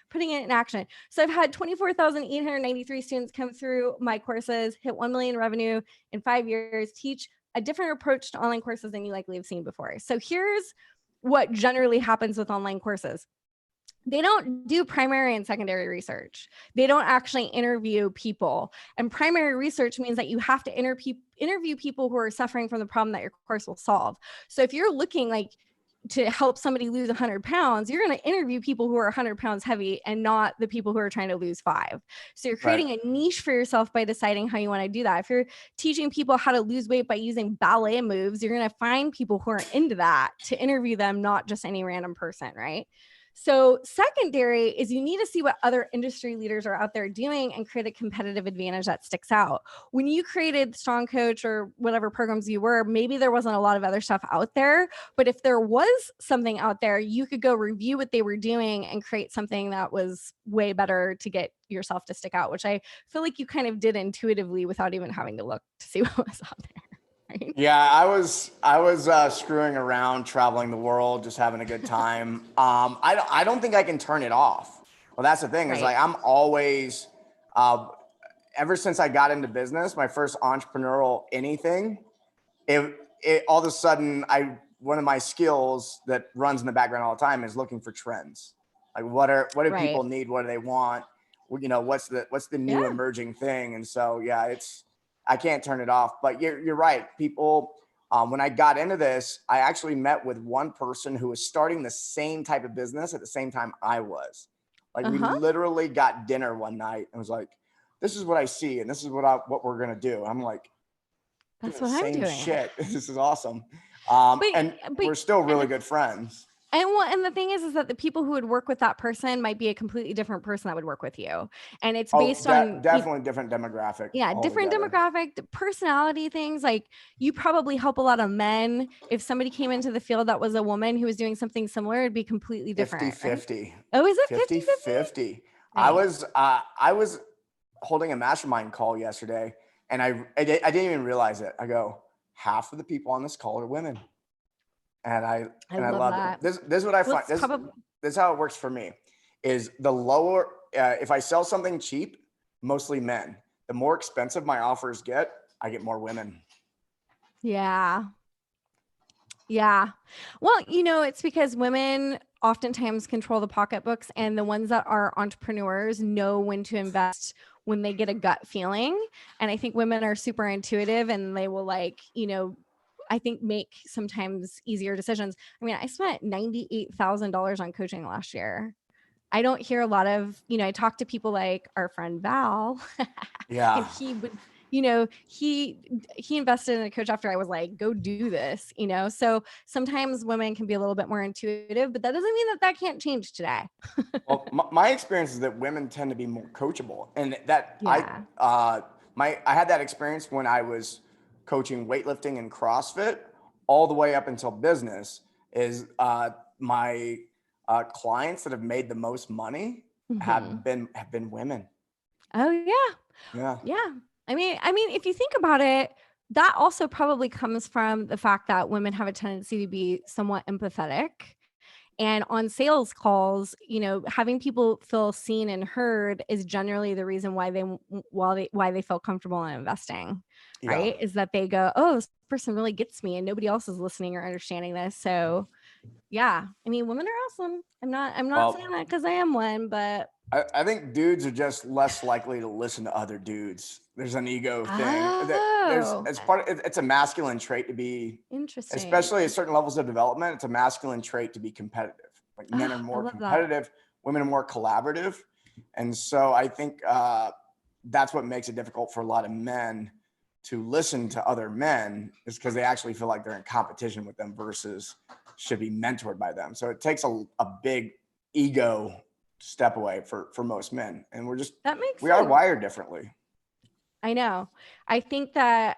Putting it in action. So I've had 24,893 students come through my courses, hit 1 million revenue in 5 years, teach a different approach to online courses than you likely have seen before. So here's what generally happens with online courses. They don't do primary and secondary research. They don't actually interview people. And primary research means that you have to interview people who are suffering from the problem that your course will solve. So if you're looking like to help somebody lose 100 pounds, you're going to interview people who are 100 pounds heavy and not the people who are trying to lose 5. So you're creating a niche for yourself by deciding how you want to do that. If you're teaching people how to lose weight by using ballet moves, you're going to find people who are into that to interview them, not just any random person, right? So secondary is you need to see what other industry leaders are out there doing and create a competitive advantage that sticks out. When you created Strong Coach or whatever programs you were, maybe there wasn't a lot of other stuff out there, but if there was something out there, you could go review what they were doing and create something that was way better to get yourself to stick out, which I feel like you kind of did intuitively without even having to look to see what was out there. Right? Yeah, I was screwing around, traveling the world, just having a good time. I don't think I can turn it off. Well, that's the thing is Right. like I'm always, ever since I got into business, my first entrepreneurial anything, it all of a sudden one of my skills that runs in the background all the time is looking for trends. Like what do Right. people need? What do they want? You know, what's the new Yeah. emerging thing? And so yeah, I can't turn it off. But you're right. People, when I got into this, I actually met with one person who was starting the same type of business at the same time I was. Like we Uh-huh. literally got dinner one night and was like, "This is what I see, and this is what we're gonna do." I'm like, That's doing the what I'm same doing. shit. This is awesome. But And but we're still and really good friends. and the thing is that the people who would work with that person might be a completely different person that would work with you. And it's Oh, based on definitely different demographic yeah, different altogether. demographic, personality things. Like you probably help a lot of men. If somebody came into the field that was a woman who was doing something similar, it'd be completely 50 different, right? 50. Oh, is it 50 50-50? 50. Nice. I was holding a mastermind call yesterday and I didn't even realize it. I go, half of the people on this call are women. And I I love loved it. that. This is what I Well, find. it's probably This is how it works for me. Is the lower if I sell something cheap, mostly men. The more expensive my offers get, I get more women. yeah. Yeah. Well, it's because women oftentimes control the pocketbooks, and the ones that are entrepreneurs know when to invest when they get a gut feeling. And I think women are super intuitive and they will I think make sometimes easier decisions. I mean, I spent $98,000 on coaching last year. I don't hear a lot of, I talk to people like our friend Val, and Yeah. he would, he invested in a coach after I was like, go do this. So sometimes women can be a little bit more intuitive, but that doesn't mean that can't change today. Well, my experience is that women tend to be more coachable, and that Yeah. I had that experience when I was coaching weightlifting and CrossFit, all the way up until business. Is my clients that have made the most money Hmm. have been women. Oh yeah. Yeah. Yeah. I mean, if you think about it, that also probably comes from the fact that women have a tendency to be somewhat empathetic. And on sales calls, having people feel seen and heard is generally the reason why they feel comfortable in investing, Yeah. right? Is that they go, oh, this person really gets me, and nobody else is listening or understanding this. So, yeah, I mean, women are awesome. I'm not saying Well, that because I am one, but I think dudes are just less likely to listen to other dudes. There's an ego thing that oh, it's a masculine trait to be, interesting. especially at certain levels of development. It's a masculine trait to be competitive. Like men are Oh, I more love that. competitive, women are more collaborative. And so I think that's what makes it difficult for a lot of men to listen to other men, is because they actually feel like they're in competition with them versus should be mentored by them. So it takes a big ego step away for most men, and That makes we are sense. wired differently. I know. I think that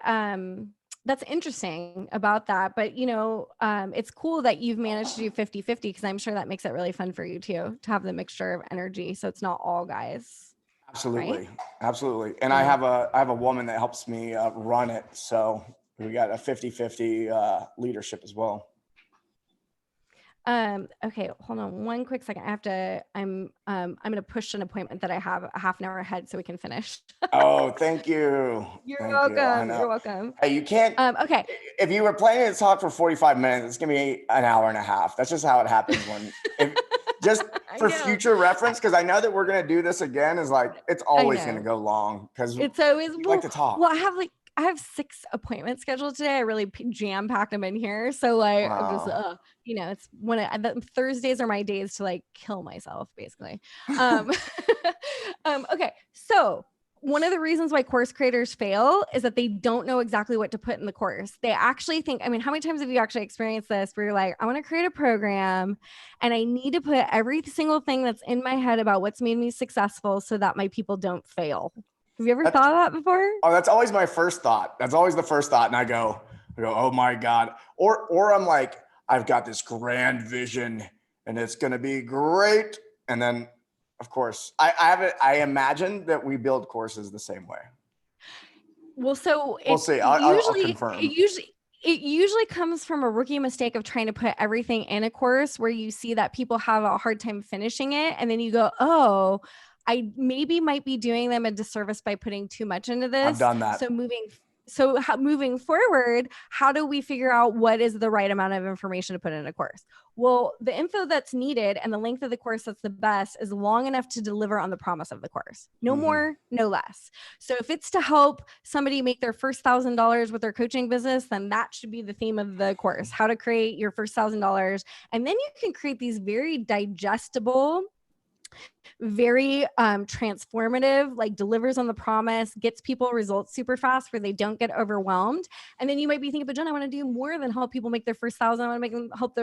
that's interesting about that. But, it's cool that you've managed to do 50-50, because I'm sure that makes it really fun for you too, to have the mixture of energy. So it's not all guys, right? Absolutely. Absolutely. And Yeah. I have a woman that helps me run it, so we got a 50-50 leadership as well. Okay, hold on one quick second. I'm gonna push an appointment that I have a half an hour ahead so we can finish. Oh, thank you. You're Thank you. I welcome. You're know. welcome. Hey, you can't, Okay. if you were planning to talk for 45 minutes, it's gonna be an hour and a half. That's just how it happens if just I for know. future reference, because I know that we're gonna do this again, is like it's I always gonna know. go long because we It's always like to talk. I have 6 appointments scheduled today. I really jam packed them in here. So like I'm just Wow. it's Thursdays are my days to like kill myself basically. Um okay. So one of the reasons why course creators fail is that they don't know exactly what to put in the course. They actually think, I mean, how many times have you actually experienced this where you're like, I want to create a program and I need to put every single thing that's in my head about what's made me successful so that my people don't fail. Have you ever thought of that before? Oh, that's always my first thought. That's always the first thought. And I go, oh my God. Or I'm like, I've got this grand vision and it's going to be great. And then of course, I imagine that we build courses the same way. Well, so we'll see. I'll confirm. It usually comes from a rookie mistake of trying to put everything in a course where you see that people have a hard time finishing it. And then you go, oh, I maybe might be doing them a disservice by putting too much into this. I've done that. So moving forward, how do we figure out what is the right amount of information to put in a course? Well, the info that's needed and the length of the course that's the best is long enough to deliver on the promise of the course. No more, no less. So if it's to help somebody make their first $1,000 with their coaching business, then that should be the theme of the course, how to create your first $1,000. And then you can create these very digestible, very transformative, like delivers on the promise, gets people results super fast where they don't get overwhelmed. And then you might be thinking, but Jen, I want to do more than help people make their first 1,000. I want to make them help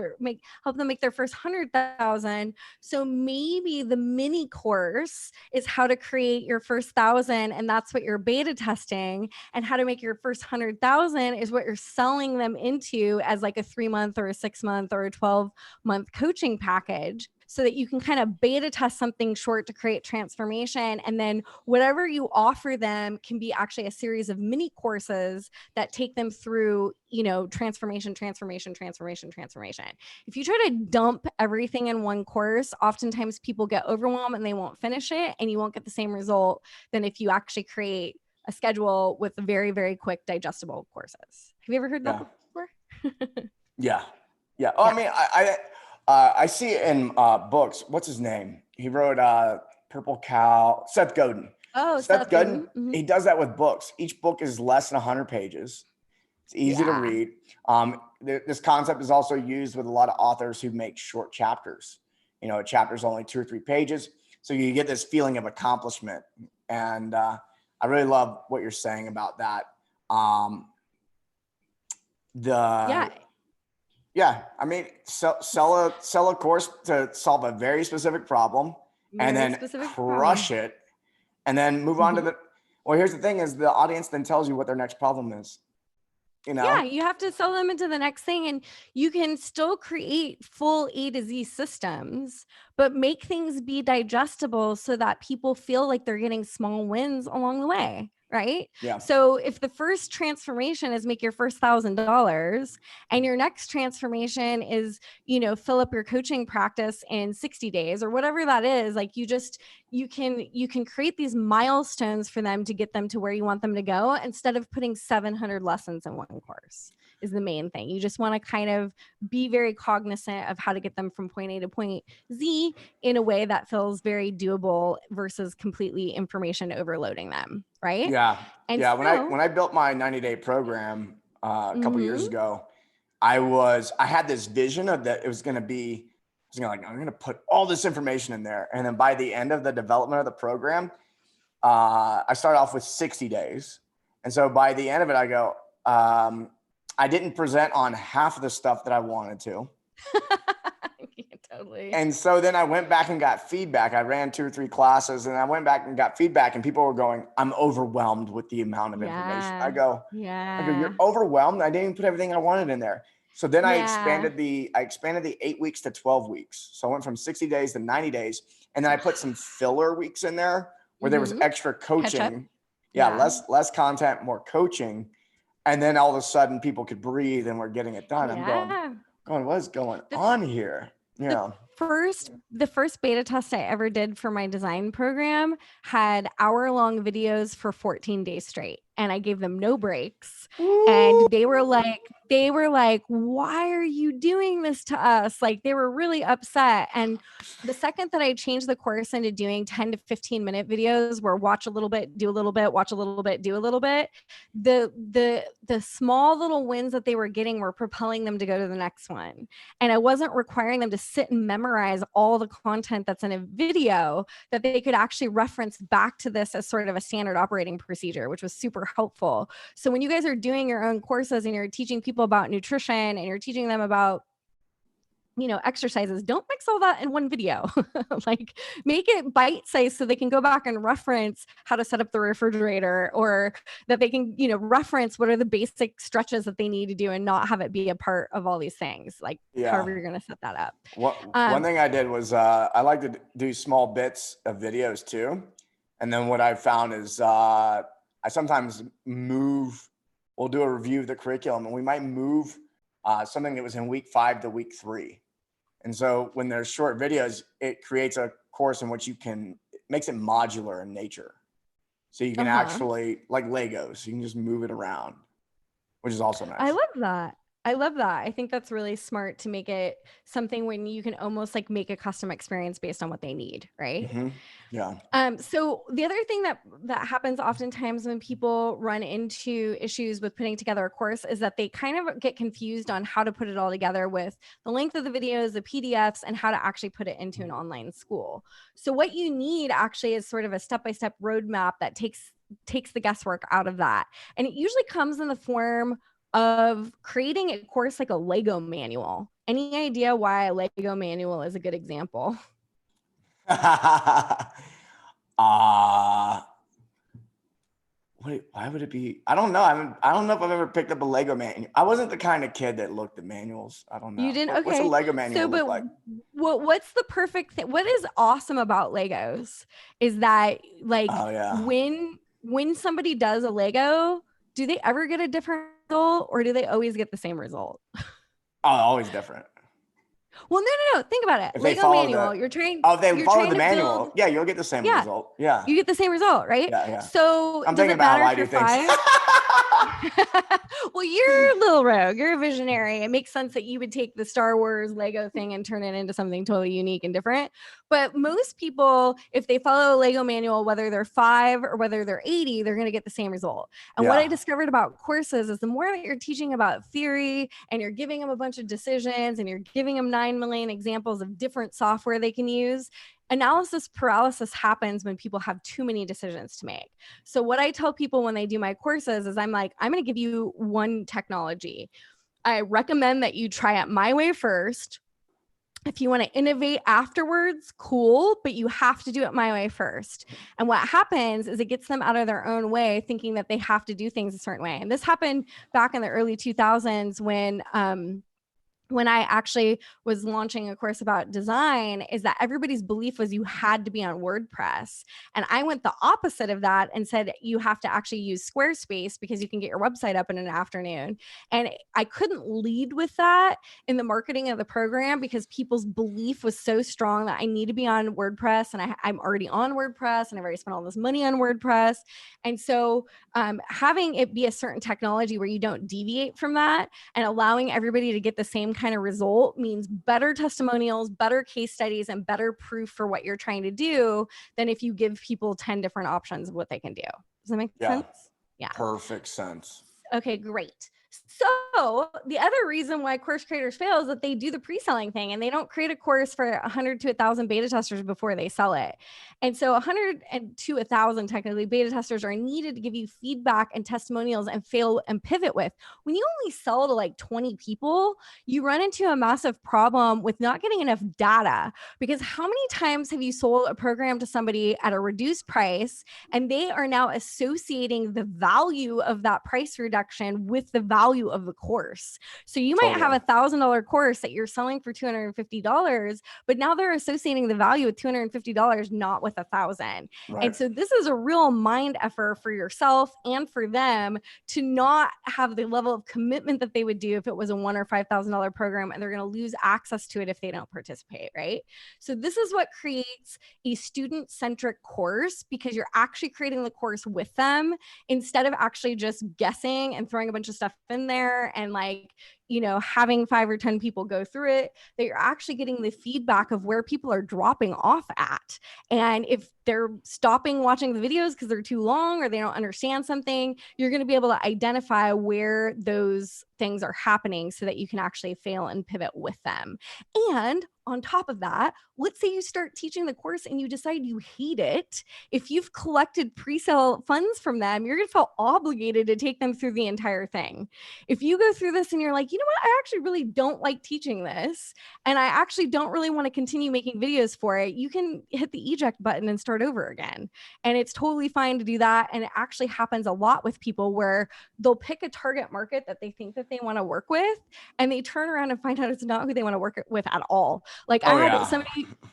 them make their first 100,000. So maybe the mini course is how to create your first 1,000, and that's what you're beta testing. And how to make your first 100,000 is what you're selling them into as like a 3-month or a 6-month or a 12-month coaching package, so that you can kind of beta test something short to create transformation. And then whatever you offer them can be actually a series of mini courses that take them through, transformation. If you try to dump everything in one course, oftentimes people get overwhelmed and they won't finish it, and you won't get the same result than if you actually create a schedule with very, very quick digestible courses. Have you ever heard that before? Yeah. Oh, yeah. I mean, I see it in books. What's his name? He wrote Purple Cow, Seth Godin. Oh, Seth Godin. Mm-hmm. He does that with books. Each book is less than 100 pages. It's easy to read. This concept is also used with a lot of authors who make short chapters. A chapter's only 2 or 3 pages. So you get this feeling of accomplishment. And I really love what you're saying about that. Yeah, I mean, sell a course to solve a very specific problem, and then crush it, and then move on to the. Well, here's the thing: is the audience then tells you what their next problem is. Yeah, you have to sell them into the next thing, and you can still create full A to Z systems, but make things be digestible so that people feel like they're getting small wins along the way. Right? Yeah. So if the first transformation is make your first $1,000, and your next transformation is, fill up your coaching practice in 60 days or whatever that is, like you can create these milestones for them to get them to where you want them to go, instead of putting 700 lessons in one course is the main thing. You just want to kind of be very cognizant of how to get them from point A to point Z in a way that feels very doable versus completely information overloading them. Right? Yeah. And when I built my 90-day program a couple years ago, I had this vision of that it was going to be, I'm going to put all this information in there. And then by the end of the development of the program, I started off with 60 days. And so by the end of it, I go, I didn't present on half of the stuff that I wanted to. Totally. And so then I went back and got feedback. I ran 2 or 3 classes, and I went back and got feedback, and people were going, I'm overwhelmed with the amount of information. I go, you're overwhelmed. I didn't even put everything I wanted in there. So then I expanded the 8 weeks to 12 weeks. So I went from 60 days to 90 days. And then I put some filler weeks in there where there was extra coaching. Less content, more coaching. And then all of a sudden people could breathe and we're getting it done. I'm going, what is going on here? The first beta test I ever did for my design program had hour-long videos for 14 days straight. and I gave them no breaks. Ooh. And they were like, why are you doing this to us? Like, they were really upset. And the second that I changed the course into doing 10 to 15-minute videos where watch a little bit, do a little bit, watch a little bit, do a little bit, the small little wins that they were getting were propelling them to go to the next one. And I wasn't requiring them to sit and memorize all the content that's in a video, that they could actually reference back to this as sort of a standard operating procedure, which was super helpful. So when you guys are doing your own courses and you're teaching people about nutrition and you're teaching them about, you know, exercises, don't mix all that in one video. Like, make it bite-sized so they can go back and reference how to set up the refrigerator, or that they can, you know, reference what are the basic stretches that they need to do and not have it be a part of all these things. Like, however you're going to set that up. One thing I did was I like to do small bits of videos too. And then what I found is I sometimes we'll do a review of the curriculum, and we might move something that was in week 5 to week 3. And so when there's short videos, it creates a course in which makes it modular in nature. So you can actually, like Legos, you can just move it around, which is also nice. I love that. I think that's really smart to make it something when you can almost like make a custom experience based on what they need, right? Mm-hmm. Yeah. So the other thing that happens oftentimes when people run into issues with putting together a course is that they kind of get confused on how to put it all together with the length of the videos, the PDFs, and how to actually put it into an online school. So what you need actually is sort of a step-by-step roadmap that takes the guesswork out of that. And it usually comes in the form of creating a course like a Lego manual. Any idea why a Lego manual is a good example? Why would it be? I don't know. I don't know if I've ever picked up a Lego manual. I wasn't the kind of kid that looked at manuals. I don't know. You didn't? Okay. What's a Lego manual look like? What's the perfect thing? What is awesome about Legos is that, like, when somebody does a Lego, do they ever get a different result, or do they always get the same result? Oh, always different. Well, no. Think about it. If Lego manual. You're trained. Oh, if they follow the manual. Yeah, you'll get the same result. Yeah. You get the same result, right? Yeah. So I'm thinking about how I do things. Well, you're a little rogue. You're a visionary. It makes sense that you would take the Star Wars Lego thing and turn it into something totally unique and different. But most people, if they follow a Lego manual, whether they're 5 or whether they're 80, they're going to get the same result. And what I discovered about courses is the more that you're teaching about theory and you're giving them a bunch of decisions and you're giving them 9 million examples of different software they can use, analysis paralysis happens when people have too many decisions to make. So what I tell people when they do my courses is I'm like, I'm going to give you one technology. I recommend that you try it my way first. If you want to innovate afterwards, cool, but you have to do it my way first. And what happens is it gets them out of their own way, thinking that they have to do things a certain way. And this happened back in the early 2000s when I actually was launching a course about design, is that everybody's belief was you had to be on WordPress. And I went the opposite of that and said, you have to actually use Squarespace because you can get your website up in an afternoon. And I couldn't lead with that in the marketing of the program because people's belief was so strong that I need to be on WordPress, and I'm already on WordPress, and I've already spent all this money on WordPress. And so having it be a certain technology where you don't deviate from that and allowing everybody to get the same kind of result means better testimonials, better case studies, and better proof for what you're trying to do than if you give people 10 different options of what they can do. Does that make sense? Yeah. Perfect sense. Okay, great. So the other reason why course creators fail is that they do the pre-selling thing and they don't create a course for 100 to 1,000 beta testers before they sell it. And so 100 to 1,000 technically beta testers are needed to give you feedback and testimonials and fail and pivot with. When you only sell to like 20 people, you run into a massive problem with not getting enough data, because how many times have you sold a program to somebody at a reduced price and they are now associating the value of that price reduction with the value value of the course. So you might have $1,000 course that you're selling for $250, but now they're associating the value with $250, not with 1,000. Right. And so this is a real mind effort for yourself and for them to not have the level of commitment that they would do if it was a $1,000 or $5,000 program, and they're going to lose access to it if they don't participate, right? So this is what creates a student-centric course, because you're actually creating the course with them instead of actually just guessing and throwing a bunch of stuff in there and like, you know, having 5 or 10 people go through it, that you're actually getting the feedback of where people are dropping off at. And if they're stopping watching the videos because they're too long or they don't understand something, you're going to be able to identify where those things are happening so that you can actually fail and pivot with them. And on top of that, let's say you start teaching the course and you decide you hate it. If you've collected pre-sale funds from them, you're going to feel obligated to take them through the entire thing. If you go through this and you're like, you know what, I actually really don't like teaching this, and I actually don't really want to continue making videos for it, you can hit the eject button and start over again. And it's totally fine to do that. And it actually happens a lot with people where they'll pick a target market that they think that they want to work with, and they turn around and find out it's not who they want to work with at all. Like I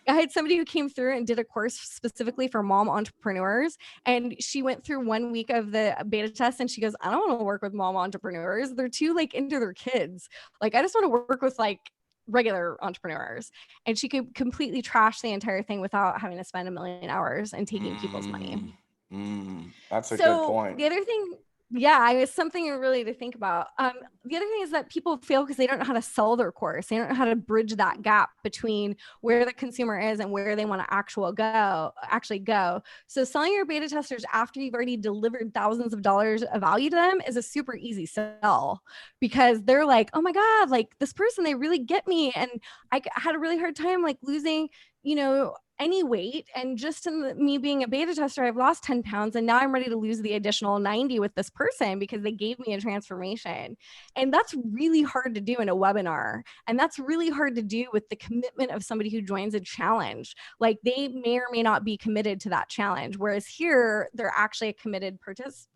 had somebody who came through and did a course specifically for mom entrepreneurs, and she went through 1 week of the beta test and she goes, I don't want to work with mom entrepreneurs. They're too like into their kids. Like I just want to work with like regular entrepreneurs. And she could completely trash the entire thing without having to spend 1 million hours and taking people's money. That's a good point. The other thing, yeah, it's something really to think about. The other thing is that people fail because they don't know how to sell their course. They don't know how to bridge that gap between where the consumer is and where they want to actually go. So selling your beta testers after you've already delivered thousands of dollars of value to them is a super easy sell, because they're like, oh my God, like this person, they really get me. And I had a really hard time like losing, you know, any weight. And just in me being a beta tester, I've lost 10 pounds and now I'm ready to lose the additional 90 with this person because they gave me a transformation. And that's really hard to do in a webinar. And that's really hard to do with the commitment of somebody who joins a challenge. Like they may or may not be committed to that challenge. Whereas here, they're actually a committed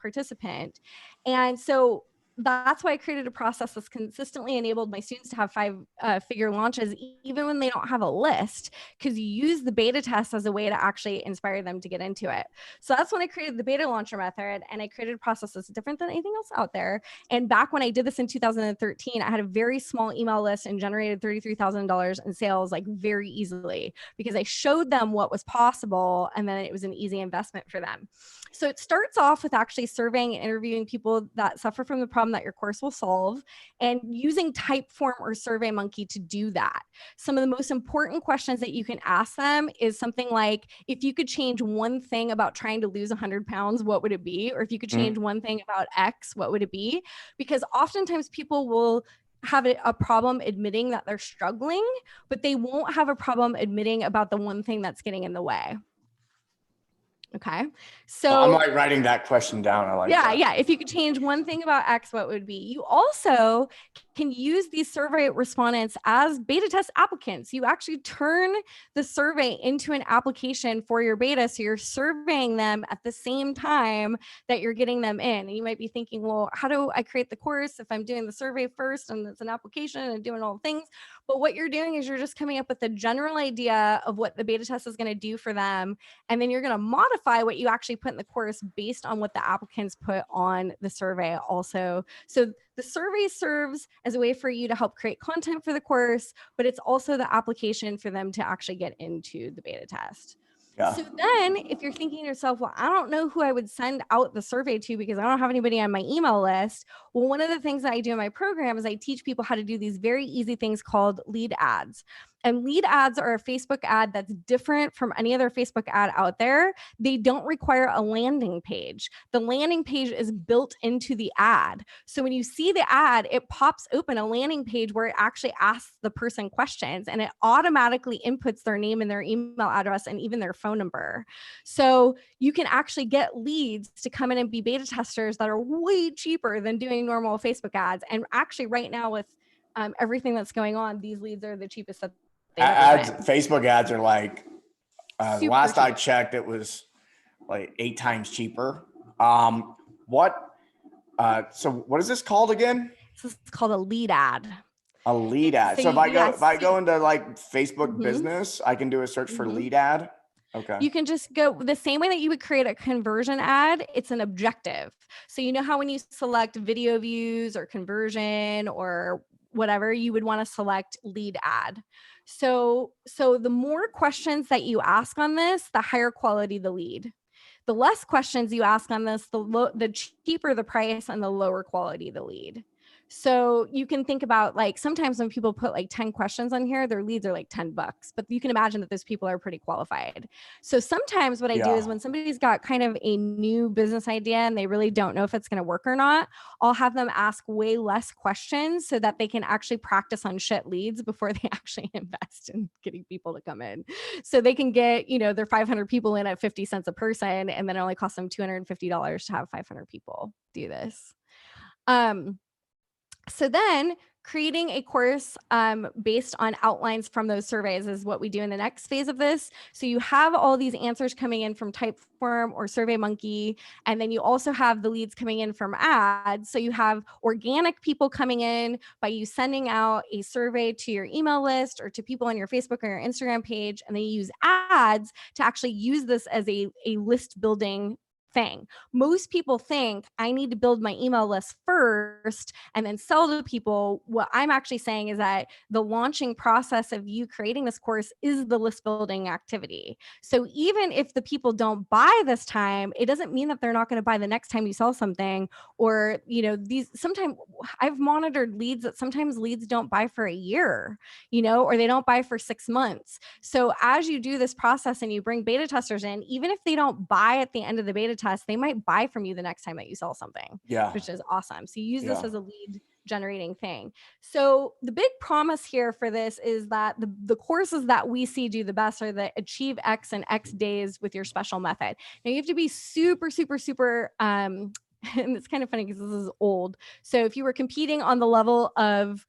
participant. And so that's why I created a process that's consistently enabled my students to have 5-figure launches, even when they don't have a list, because you use the beta test as a way to actually inspire them to get into it. So that's when I created the beta launcher method, and I created a process that's different than anything else out there. And back when I did this in 2013, I had a very small email list and generated $33,000 in sales like very easily, because I showed them what was possible, and then it was an easy investment for them. So it starts off with actually surveying and interviewing people that suffer from the problem that your course will solve, and using Typeform or SurveyMonkey to do that. Some of the most important questions that you can ask them is something like, if you could change one thing about trying to lose 100 pounds, what would it be? Or if you could change one thing about X, what would it be? Because oftentimes people will have a problem admitting that they're struggling, but they won't have a problem admitting about the one thing that's getting in the way. Okay. So I'm like writing that question down. I like that. Yeah. If you could change one thing about X, what would it be? You also can use these survey respondents as beta test applicants. You actually turn the survey into an application for your beta. So you're surveying them at the same time that you're getting them in. And you might be thinking, well, how do I create the course if I'm doing the survey first and it's an application and doing all the things? But what you're doing is you're just coming up with a general idea of what the beta test is going to do for them. And then you're going to modify what you actually put in the course based on what the applicants put on the survey also. So the survey serves as a way for you to help create content for the course, but it's also the application for them to actually get into the beta test. Yeah. So then if you're thinking to yourself, well, I don't know who I would send out the survey to because I don't have anybody on my email list. Well, one of the things that I do in my program is I teach people how to do these very easy things called lead ads. And lead ads are a Facebook ad that's different from any other Facebook ad out there. They don't require a landing page. The landing page is built into the ad. So when you see the ad, it pops open a landing page where it actually asks the person questions, and it automatically inputs their name and their email address and even their phone number. So you can actually get leads to come in and be beta testers that are way cheaper than doing normal Facebook ads. And actually right now with everything that's going on, these leads are the cheapest that ads. Facebook ads are like, last cheap. I checked, it was like 8 times cheaper. So what is this called again? So it's called a lead ad. A lead And ad. so So if I go into like Facebook Mhm, business, I can do a search for mhm. lead ad. Okay. You can just go the same way that you would create a conversion ad, it's an objective. So you know how when you select video views or conversion or whatever, you would want to select lead ad. So the more questions that you ask on this, the higher quality the lead. The less questions you ask on this, the cheaper the price and the lower quality the lead. So you can think about, like, sometimes when people put like 10 questions on here, their leads are like $10, but you can imagine that those people are pretty qualified. So sometimes what I do Yeah. is when somebody's got kind of a new business idea and they really don't know if it's going to work or not, I'll have them ask way less questions so that they can actually practice on shit leads before they actually invest in getting people to come in. So they can get, their 500 people in at 50 cents a person, and then it only costs them $250 to have 500 people do this. So then creating a course based on outlines from those surveys is what we do in the next phase of this. So you have all these answers coming in from Typeform or SurveyMonkey, and then you also have the leads coming in from ads. So you have organic people coming in by you sending out a survey to your email list or to people on your Facebook or your Instagram page, and then you use ads to actually use this as a list building thing. Most people think I need to build my email list first and then sell to people. What I'm actually saying is that the launching process of you creating this course is the list building activity. So even if the people don't buy this time, it doesn't mean that they're not going to buy the next time you sell something. Or, these sometimes I've monitored leads that sometimes leads don't buy for a year, or they don't buy for 6 months. So as you do this process and you bring beta testers in, even if they don't buy at the end of the beta test, they might buy from you the next time that you sell something, Yeah. which is awesome. So you use this Yeah. as a lead generating thing. So the big promise here for this is that the courses that we see do the best are the achieve X in X days with your special method. Now you have to be super, super, super, and it's kind of funny because this is old. So if you were competing on the level of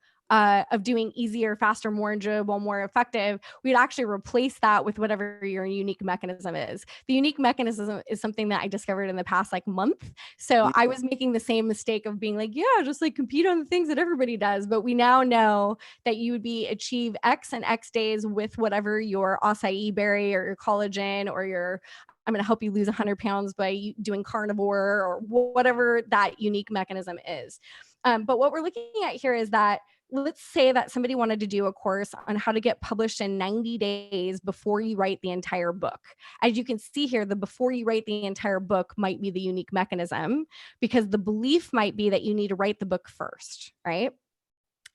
doing easier, faster, more enjoyable, more effective, we'd actually replace that with whatever your unique mechanism is. The unique mechanism is something that I discovered in the past month. So I was making the same mistake of being like, yeah, just compete on the things that everybody does. But we now know that you would achieve X and X days with whatever your acai berry or your collagen or your I'm going to help you lose 100 pounds by doing carnivore or whatever that unique mechanism is. But what we're looking at here is that let's say that somebody wanted to do a course on how to get published in 90 days before you write the entire book. As you can see here, the before you write the entire book might be the unique mechanism because the belief might be that you need to write the book first, right?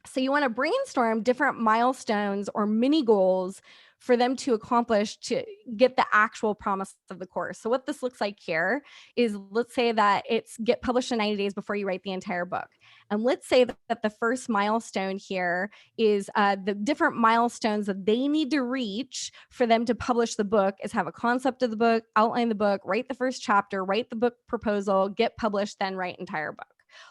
So you want to brainstorm different milestones or mini goals for them to accomplish to get the actual promise of the course. So what this looks like here is, let's say that it's get published in 90 days before you write the entire book. And let's say that the first milestone here is the different milestones that they need to reach for them to publish the book is have a concept of the book, outline the book, write the first chapter, write the book proposal, get published, then write entire book.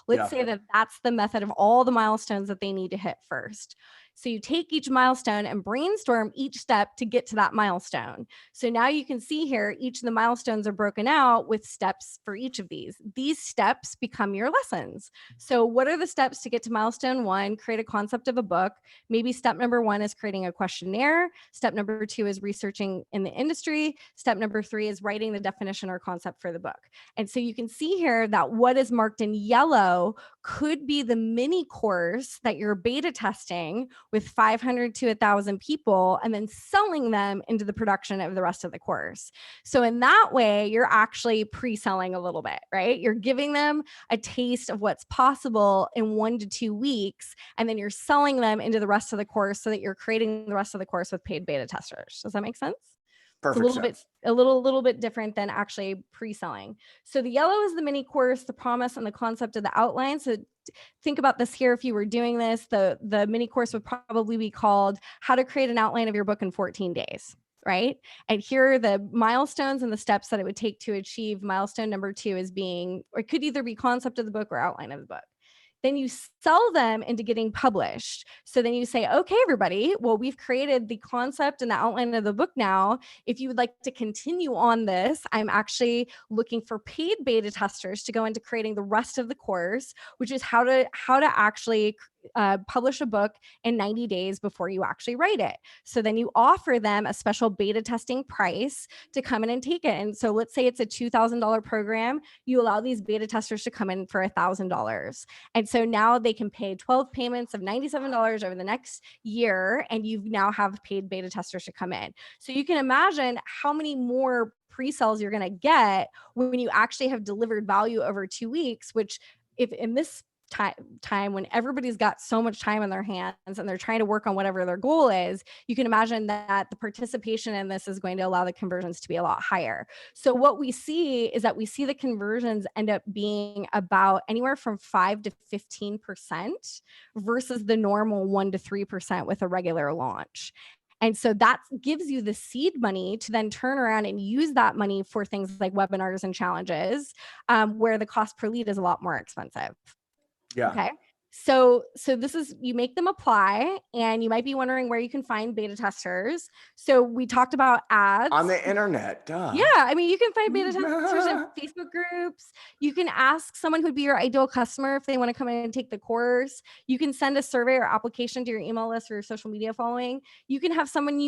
Let's say that that's the method of all the milestones that they need to hit first. So you take each milestone and brainstorm each step to get to that milestone. So now you can see here, each of the milestones are broken out with steps for each of these. These steps become your lessons. So what are the steps to get to milestone 1? Create a concept of a book. Maybe step number 1 is creating a questionnaire. Step number 2 is researching in the industry. Step number 3 is writing the definition or concept for the book. And so you can see here that what is marked in yellow could be the mini course that you're beta testing with 500 to 1,000 people and then selling them into the production of the rest of the course. So in that way, you're actually pre-selling a little bit, right? You're giving them a taste of what's possible in 1 to 2 weeks, and then you're selling them into the rest of the course so that you're creating the rest of the course with paid beta testers. Does that make sense? Perfect It's a little bit different than actually pre-selling. So the yellow is the mini course, the promise, and the concept of the outline. So think about this here. If you were doing this, the mini course would probably be called How to Create an Outline of Your Book in 14 Days. Right. And here are the milestones and the steps that it would take to achieve milestone number 2 is being, or it could either be concept of the book or outline of the book. then you sell them into getting published. So then you say, okay, everybody, well, we've created the concept and the outline of the book now. If you would like to continue on this, I'm actually looking for paid beta testers to go into creating the rest of the course, which is how to actually publish a book in 90 days before you actually write it. So then you offer them a special beta testing price to come in and take it. And so let's say it's a $2,000 program. You allow these beta testers to come in for $1,000. And so now they can pay 12 payments of $97 over the next year. And you now have paid beta testers to come in. So you can imagine how many more pre-sales you're going to get when you actually have delivered value over 2 weeks, which if in this time when everybody's got so much time in their hands and they're trying to work on whatever their goal is, you can imagine that the participation in this is going to allow the conversions to be a lot higher. So what we see is that we see the conversions end up being about anywhere from 5 to 15% versus the normal 1 to 3% with a regular launch. And so that gives you the seed money to then turn around and use that money for things like webinars and challenges, where the cost per lead is a lot more expensive. Yeah. Okay. So this is, you make them apply, and you might be wondering where you can find beta testers. So we talked about ads On the internet. Duh. Yeah. I mean, you can find beta testers in Facebook groups. You can ask someone who'd be your ideal customer if they want to come in and take the course. You can send a survey or application to your email list or your social media following. You can have someone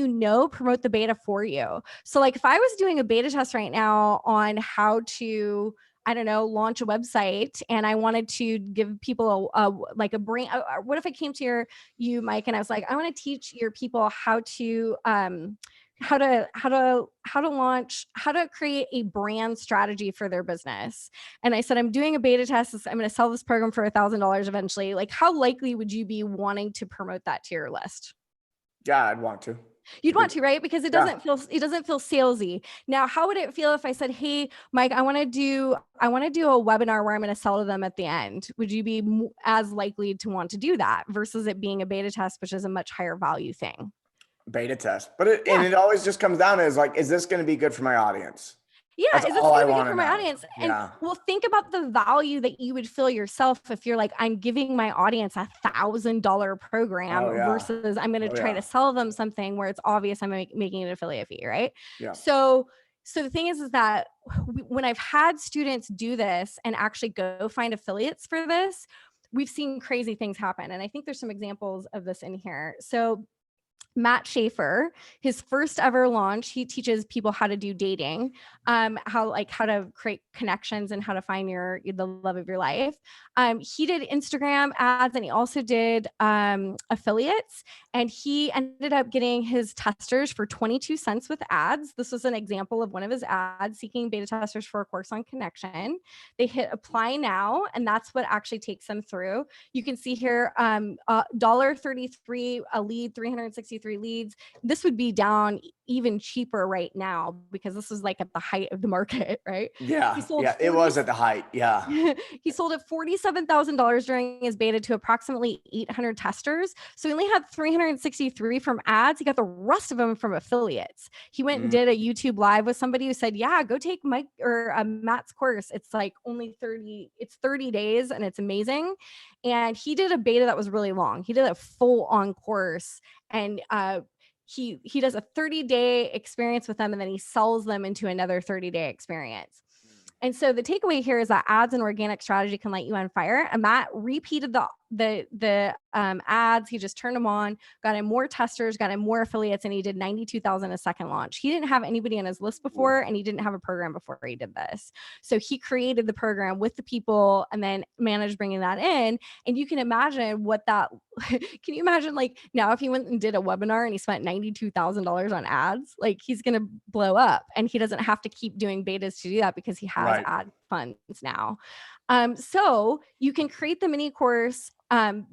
promote the beta for you. So like if I was doing a beta test right now on how to, I don't know, launch a website, and I wanted to give people a brain. What if I came to you, Mike, and I was like, I want to teach your people how to create a brand strategy for their business. And I said, I'm doing a beta test. I'm going to sell this program for $1,000 eventually. Like, how likely would you be wanting to promote that to your list? Yeah, I'd want to. You'd want to, right? Because it doesn't feel salesy. Now, how would it feel if I said, hey, Mike, I want to do a webinar where I'm going to sell to them at the end? Would you be as likely to want to do that versus it being a beta test, which is a much higher value thing? Beta test. But it always just comes down to is this going to be good for my audience? Yeah, That's is this all going I to be want good to for my know. audience? And Yeah. well, think about the value that you would feel yourself if you're like, I'm giving my audience $1,000 program versus I'm going to try to sell them something where it's obvious I'm making an affiliate fee, right? Yeah. So the thing is that when I've had students do this and actually go find affiliates for this, we've seen crazy things happen. And I think there's some examples of this in here. So Matt Schaefer, his first ever launch, he teaches people how to do dating, how to create connections and how to find the love of your life. He did Instagram ads, and he also did affiliates, and he ended up getting his testers for 22 cents with ads. This was an example of one of his ads seeking beta testers for a course on connection. They hit apply now, and that's what actually takes them through. You can see here, $1.33 a lead, 363 leads. This would be down even cheaper right now because this is like at the height of the market, right? Yeah. It was at the height. Yeah. He sold at $47,000 during his beta to approximately 800 testers. So he only had 363 from ads. He got the rest of them from affiliates. He went and did a YouTube live with somebody who said, yeah, go take Mike or Matt's course. It's like only 30 days and it's amazing. And he did a beta that was really long. He did a full on course, and he does a 30-day experience with them, and then he sells them into another 30-day experience. And so the takeaway here is that ads and organic strategy can light you on fire. And Matt repeated the ads. He just turned them on, got in more testers, got in more affiliates, and he did 92,000 a second launch. He didn't have anybody on his list before, and he didn't have a program before he did this. So he created the program with the people and then managed bringing that in. And you can imagine can you imagine, like, now if he went and did a webinar and he spent $92,000 on ads, like, he's going to blow up, and he doesn't have to keep doing betas to do that because he has ad funds now. So you can create the mini course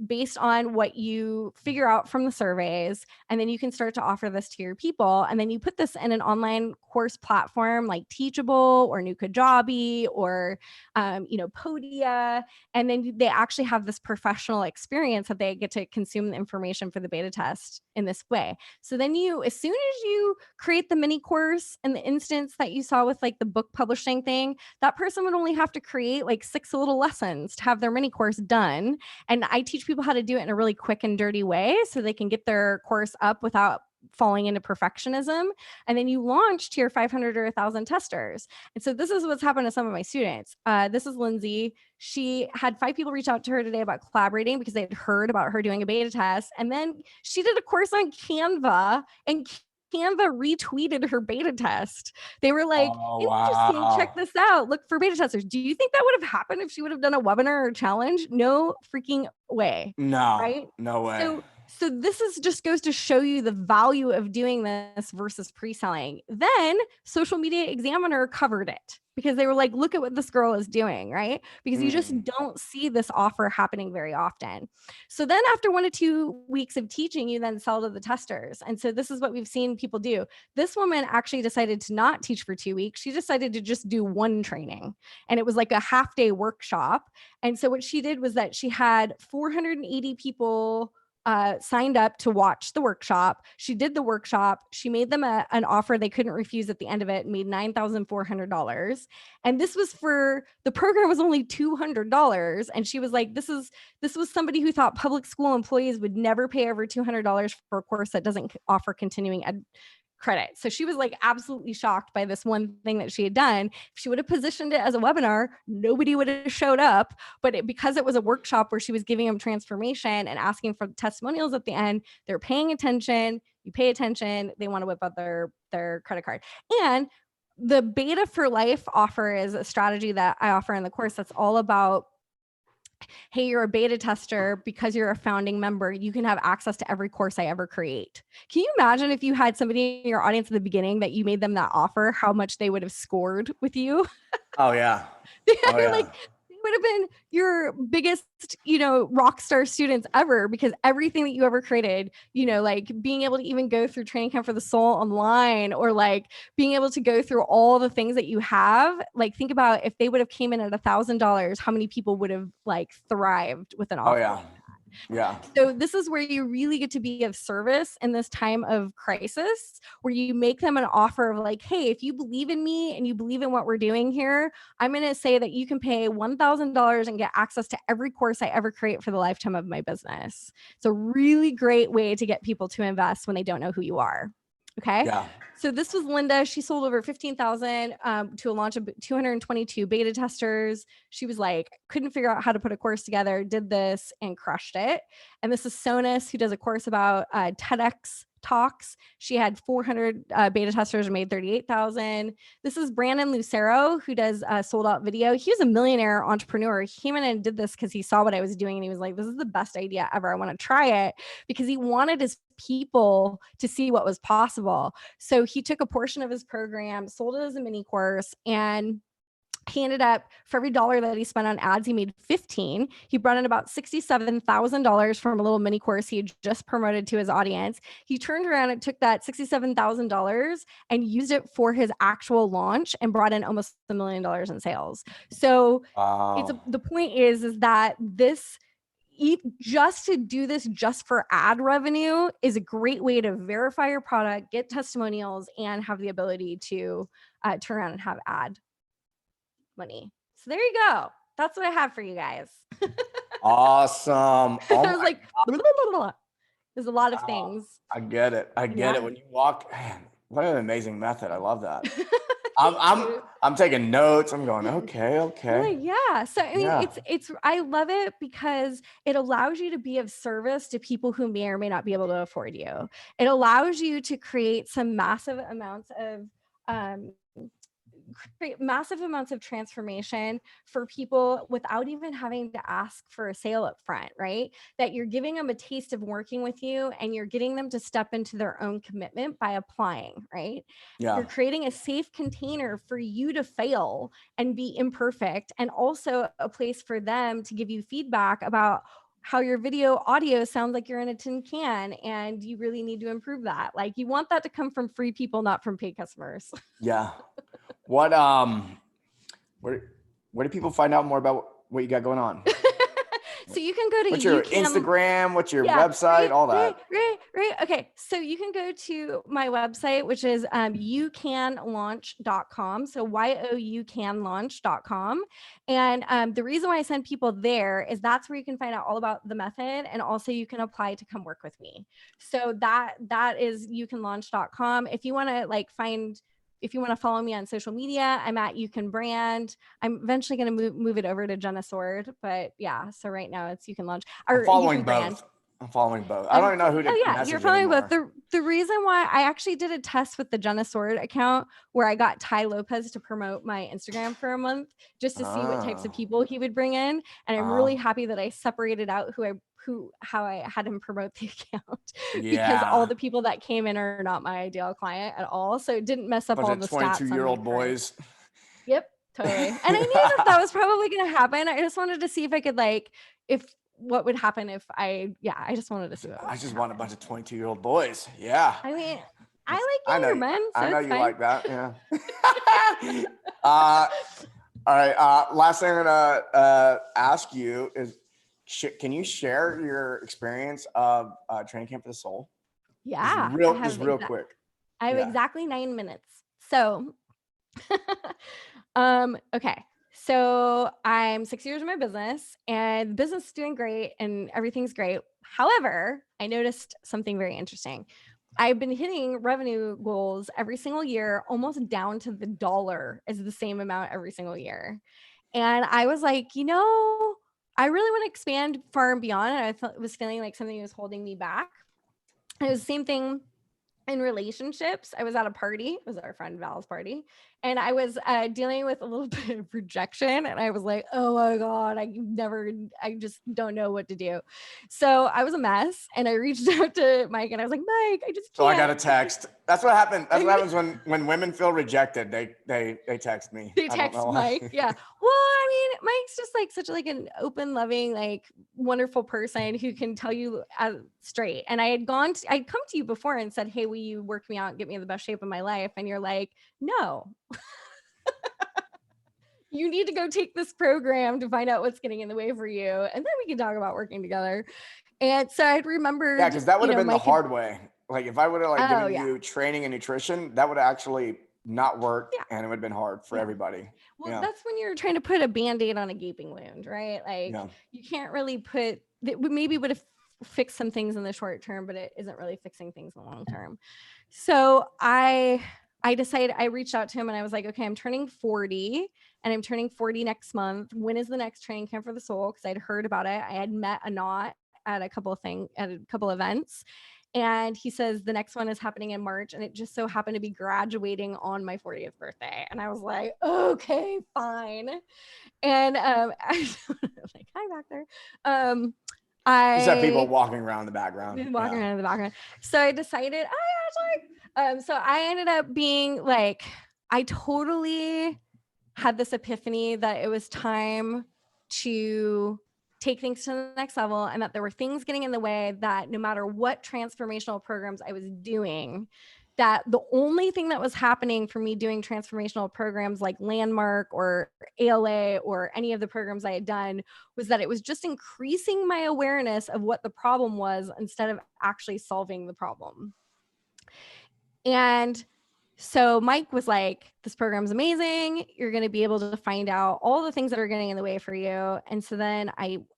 based on what you figure out from the surveys. And then you can start to offer this to your people. And then you put this in an online course platform like Teachable or New Kajabi or, Podia. And then they actually have this professional experience that they get to consume the information for the beta test in this way. So then as soon as you create the mini course in the instance that you saw with like the book publishing thing, that person would only have to create like 6 little lessons to have their mini course done. And I teach people how to do it in a really quick and dirty way so they can get their course up without falling into perfectionism. And then you launch to your 500 or 1,000 testers. And so this is what's happened to some of my students. This is Lindsay. She had 5 people reach out to her today about collaborating because they had heard about her doing a beta test. And then she did a course on Canva, and Canva retweeted her beta test. They were like, interesting, wow. check this out. Look for beta testers. Do you think that would have happened if she would have done a webinar or challenge? No freaking way. No, Right? no way. So this just goes to show you the value of doing this versus pre-selling. Then Social Media Examiner covered it because they were like, look at what this girl is doing, right? Because you just don't see this offer happening very often. So then after 1 to 2 weeks of teaching, you then sell to the testers. And so this is what we've seen people do. This woman actually decided to not teach for 2 weeks. She decided to just do one training, and it was like a half-day workshop. And so what she did was that she had 480 people signed up to watch the workshop. She did the workshop. She made them an offer they couldn't refuse at the end of it, and made $9,400. And this was for, the program was only $200. And she was like, this was somebody who thought public school employees would never pay over $200 for a course that doesn't offer continuing ed credit. So she was like absolutely shocked by this one thing that she had done. If she would have positioned it as a webinar, nobody would have showed up. But because it was a workshop where she was giving them transformation and asking for testimonials at the end, they're paying attention. You pay attention. They want to whip out their credit card. And the Beta for Life offer is a strategy that I offer in the course that's all about, hey, you're a beta tester, because you're a founding member, you can have access to every course I ever create. Can you imagine if you had somebody in your audience at the beginning that you made them that offer, how much they would have scored with you? Oh yeah. Oh, yeah. Like, they would have been your biggest, rock star students ever, because everything that you ever created, like being able to even go through Training Camp for the Soul online, or like being able to go through all the things that you have. Like, think about if they would have came in at $1,000, how many people would have like thrived with an offer? Oh yeah. Yeah. So this is where you really get to be of service in this time of crisis, where you make them an offer of like, hey, if you believe in me and you believe in what we're doing here, I'm going to say that you can pay $1,000 and get access to every course I ever create for the lifetime of my business. It's a really great way to get people to invest when they don't know who you are. Okay. Yeah. So this was Linda. She sold over 15,000 to a launch of 222 beta testers. She was like, couldn't figure out how to put a course together, did this and crushed it. And this is Sonus, who does a course about TEDx talks. She had 400 beta testers and made 38,000. This is Brandon Lucero, who does sold out video. He was a millionaire entrepreneur. He came in and did this because he saw what I was doing, and he was like, this is the best idea ever. I want to try it, because he wanted his people to see what was possible. So he took a portion of his program, sold it as a mini course, and he ended up, for every dollar that he spent on ads, he made 15. He brought in about $67,000 from a little mini course he had just promoted to his audience. He turned around and took that $67,000 and used it for his actual launch and brought in almost $1 million in sales. So the point is that this, just to do this just for ad revenue is a great way to verify your product, get testimonials, and have the ability to turn around and have ad money. So there you go. That's what I have for you guys. Awesome. I was like, blah, blah, blah. There's a lot of things. I get it. When you walk, man, what an amazing method. I love that. I'm taking notes. I'm going, okay. Like, yeah. So I mean, it's I love it because it allows you to be of service to people who may or may not be able to afford you. It allows you to create some massive amounts of transformation for people without even having to ask for a sale up front, right? That you're giving them a taste of working with you, and you're getting them to step into their own commitment by applying, right? Yeah. You're creating a safe container for you to fail and be imperfect, and also a place for them to give you feedback about how your video audio sounds like you're in a tin can, and you really need to improve that. Like, you want that to come from free people, not from paid customers. Yeah. What where do people find out more about what you got going on? So you can go to What's your Instagram? What's your yeah, website? All that. right. Okay. So you can go to my website, which is youcanlaunch.com. So youcanlaunch.com. And the reason why I send people there is that's where you can find out all about the method, and also you can apply to come work with me. So that is youcanlaunch.com. If you want to if you want to follow me on social media, I'm at You Can Brand. I'm eventually going to move it over to Jenna Soard, but yeah. So right now it's You Can Launch. I'm following both. I don't even know who to message you're following anymore. both. The reason why I actually did a test with the Jenna Soard account where I got Ty Lopez to promote my Instagram for a month just to see what types of people he would bring in, and I'm really happy that I separated out how I had him promote the account because all the people that came in are not my ideal client at all. So it didn't mess up all the stats. 22-year-old boys. Yep, totally. And I knew that was probably going to happen. I just wanted to see if I could what would happen if I just wanted to see what I just want a bunch of 22-year-old boys. Yeah. I mean, I like younger men. So I know you fine. like that. Yeah. All right. Last thing I'm gonna ask you is, can you share your experience of training camp for the soul? Yeah. Just real quick. I have exactly 9 minutes. So, okay. So I'm 6 years in my business, and the business is doing great and everything's great. However, I noticed something very interesting. I've been hitting revenue goals every single year, almost down to the dollar is the same amount every single year. And I was like, I really want to expand far and beyond. And I was feeling like something was holding me back. It was the same thing in relationships. I was at a party. It was our friend Val's party. And I was dealing with a little bit of rejection. And I was like, oh my God, I just don't know what to do. So I was a mess. And I reached out to Mike and I was like, Mike, I just can't. So I got a text. That's what happened. That's what happens when women feel rejected. They text me. They text Mike. Yeah. Well, I mean, Mike's just such an open, loving, wonderful person who can tell you straight. And I'd come to you before and said, hey, will you work me out and get me in the best shape of my life? And you're like, no. You need to go take this program to find out what's getting in the way for you. And then we can talk about working together. And so I'd remember. Yeah, because that would have been the hard way. Like if I would have given you training and nutrition, that would actually not work, and it would have been hard for everybody. Well, that's when you're trying to put a Band-Aid on a gaping wound, right? You can't really maybe would have fixed some things in the short term, but it isn't really fixing things in the long term. So I decided, I reached out to him and I was like, okay, I'm turning 40 and I'm turning 40 next month. When is the next training camp for the soul? Because I'd heard about it. I had met Anat at a couple of events. And he says the next one is happening in March, and it just so happened to be graduating on my 40th birthday. And I was like, okay, fine. And I was like, hi back there. I just have people walking around the background. Around in the background. So I decided, so I ended up being I totally had this epiphany that it was time to take things to the next level, and that there were things getting in the way, that no matter what transformational programs I was doing, that the only thing that was happening for me doing transformational programs like Landmark or ALA or any of the programs I had done was that it was just increasing my awareness of what the problem was instead of actually solving the problem. And so Mike was like, this program's amazing. You're going to be able to find out all the things that are getting in the way for you. And so then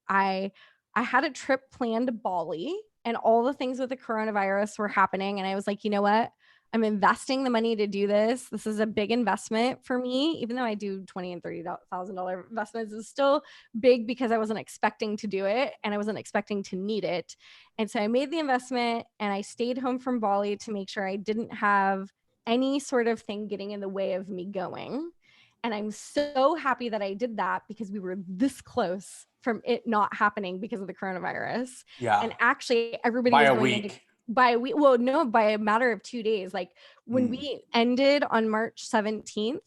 I had a trip planned to Bali, and all the things with the coronavirus were happening. And I was like, you know what? I'm investing the money to do this. This is a big investment for me, even though I do $20,000 and $30,000 investments. It's still big because I wasn't expecting to do it and I wasn't expecting to need it. And so I made the investment and I stayed home from Bali to make sure I didn't have any sort of thing getting in the way of me going. And I'm so happy that I did that because we were this close from it not happening because of the coronavirus. Yeah. And actually everybody by was a going week. By a week. Well, no, by a matter of 2 days. When we ended on March 17th,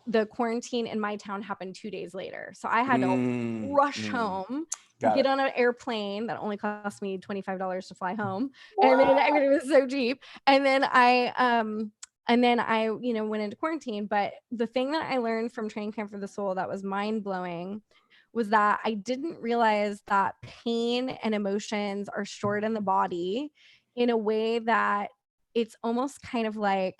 the quarantine in my town happened 2 days later. So I had to rush home Got get it. on an airplane that only cost me $25 to fly home. And then, I mean, it was so cheap. And then I, went into quarantine. But the thing that I learned from Training Camp for the Soul that was mind blowing was that I didn't realize that pain and emotions are stored in the body in a way that it's almost kind of like,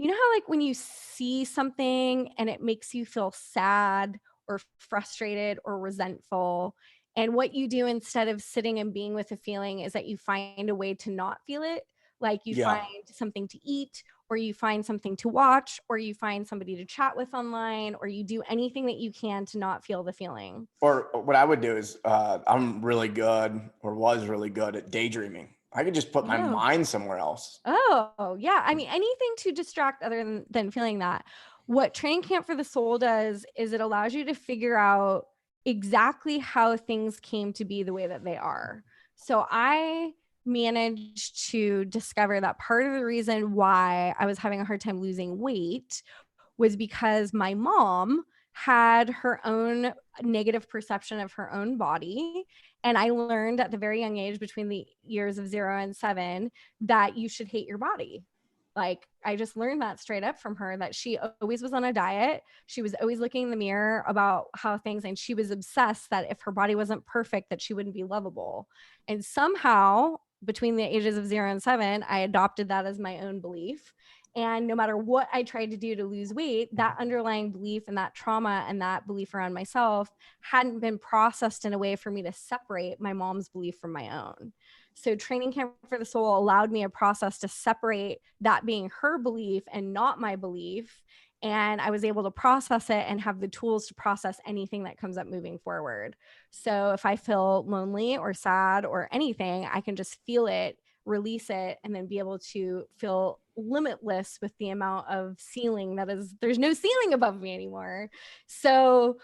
how like when you see something and it makes you feel sad or frustrated or resentful, and what you do instead of sitting and being with a feeling is that you find a way to not feel it. Like you Yeah. find something to eat, or you find something to watch, or you find somebody to chat with online, or you do anything that you can to not feel the feeling. Or what I would do is I'm really good, or was really good at daydreaming. I could just put my mind somewhere else. Oh, yeah. I mean, anything to distract other than feeling that. What Training Camp for the Soul does is it allows you to figure out exactly how things came to be the way that they are. So I managed to discover that part of the reason why I was having a hard time losing weight was because my mom had her own negative perception of her own body. And I learned at the very young age, between the years of 0 and 7, that you should hate your body. Like, I just learned that straight up from her, that she always was on a diet. She was always looking in the mirror about how things, and she was obsessed that if her body wasn't perfect, that she wouldn't be lovable. And somehow between the ages of 0 and 7, I adopted that as my own belief. And no matter what I tried to do to lose weight, that underlying belief and that trauma and that belief around myself hadn't been processed in a way for me to separate my mom's belief from my own. So Training Camp for the Soul allowed me a process to separate that being her belief and not my belief. And I was able to process it and have the tools to process anything that comes up moving forward. So if I feel lonely or sad or anything, I can just feel it, release it, and then be able to feel limitless with the amount of ceiling that is, there's no ceiling above me anymore. So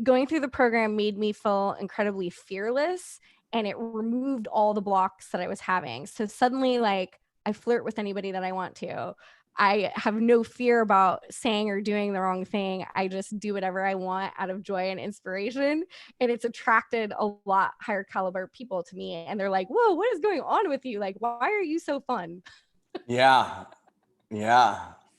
going through the program made me feel incredibly fearless, and it removed all the blocks that I was having. So suddenly, like, I flirt with anybody that I want to. I have no fear about saying or doing the wrong thing. I just do whatever I want out of joy and inspiration. And it's attracted a lot higher caliber people to me. And they're like, whoa, what is going on with you? Like, why are you so fun? Yeah.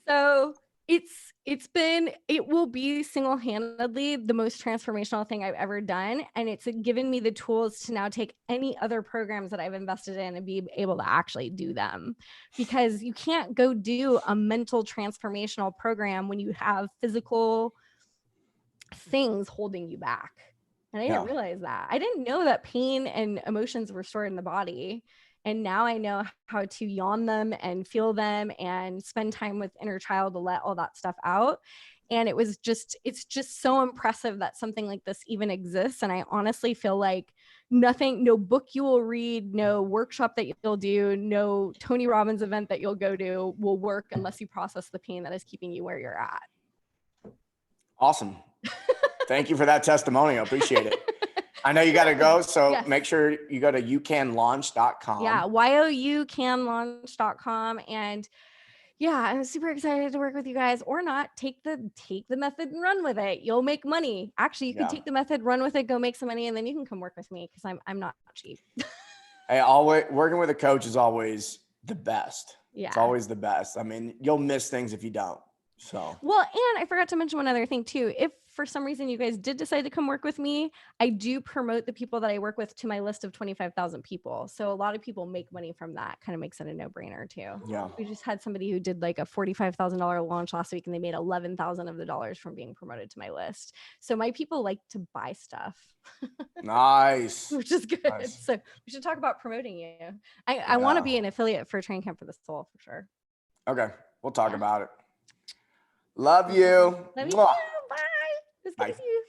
So it will be single-handedly the most transformational thing I've ever done. And it's given me the tools to now take any other programs that I've invested in and be able to actually do them. Because you can't go do a mental transformational program when you have physical things holding you back. And I didn't realize that. I didn't know that pain and emotions were stored in the body. And now I know how to yawn them and feel them and spend time with inner child to let all that stuff out. And it's just so impressive that something like this even exists. And I honestly feel like no book you will read, no workshop that you'll do, no Tony Robbins event that you'll go to will work unless you process the pain that is keeping you where you're at. Awesome. Thank you for that testimonial. Appreciate it. I know you got to go, so Yes. Make sure you go to youcanlaunch.com. Yeah, youcanlaunch.com. And yeah, I'm super excited to work with you guys, or not. Take the method and run with it. You'll make money. Actually, you can take the method, run with it, go make some money, and then you can come work with me, because I'm not cheap. Hey, always working with a coach is always the best. Yeah. It's always the best. I mean, you'll miss things if you don't. So, well, and I forgot to mention one other thing too. If for some reason you guys did decide to come work with me, I do promote the people that I work with to my list of 25,000 people. So a lot of people make money from that. Kind of makes it a no-brainer too. yeah. We just had somebody who did like a $45,000 launch last week, and they made 11,000 of the dollars from being promoted to my list. So my people like to buy stuff. Nice. Which is good. Nice. So we should talk about promoting you. I want to be an affiliate for Training Camp for the Soul for sure. Okay. We'll talk about it. Love you. Love you too. Bye. It was good to see you.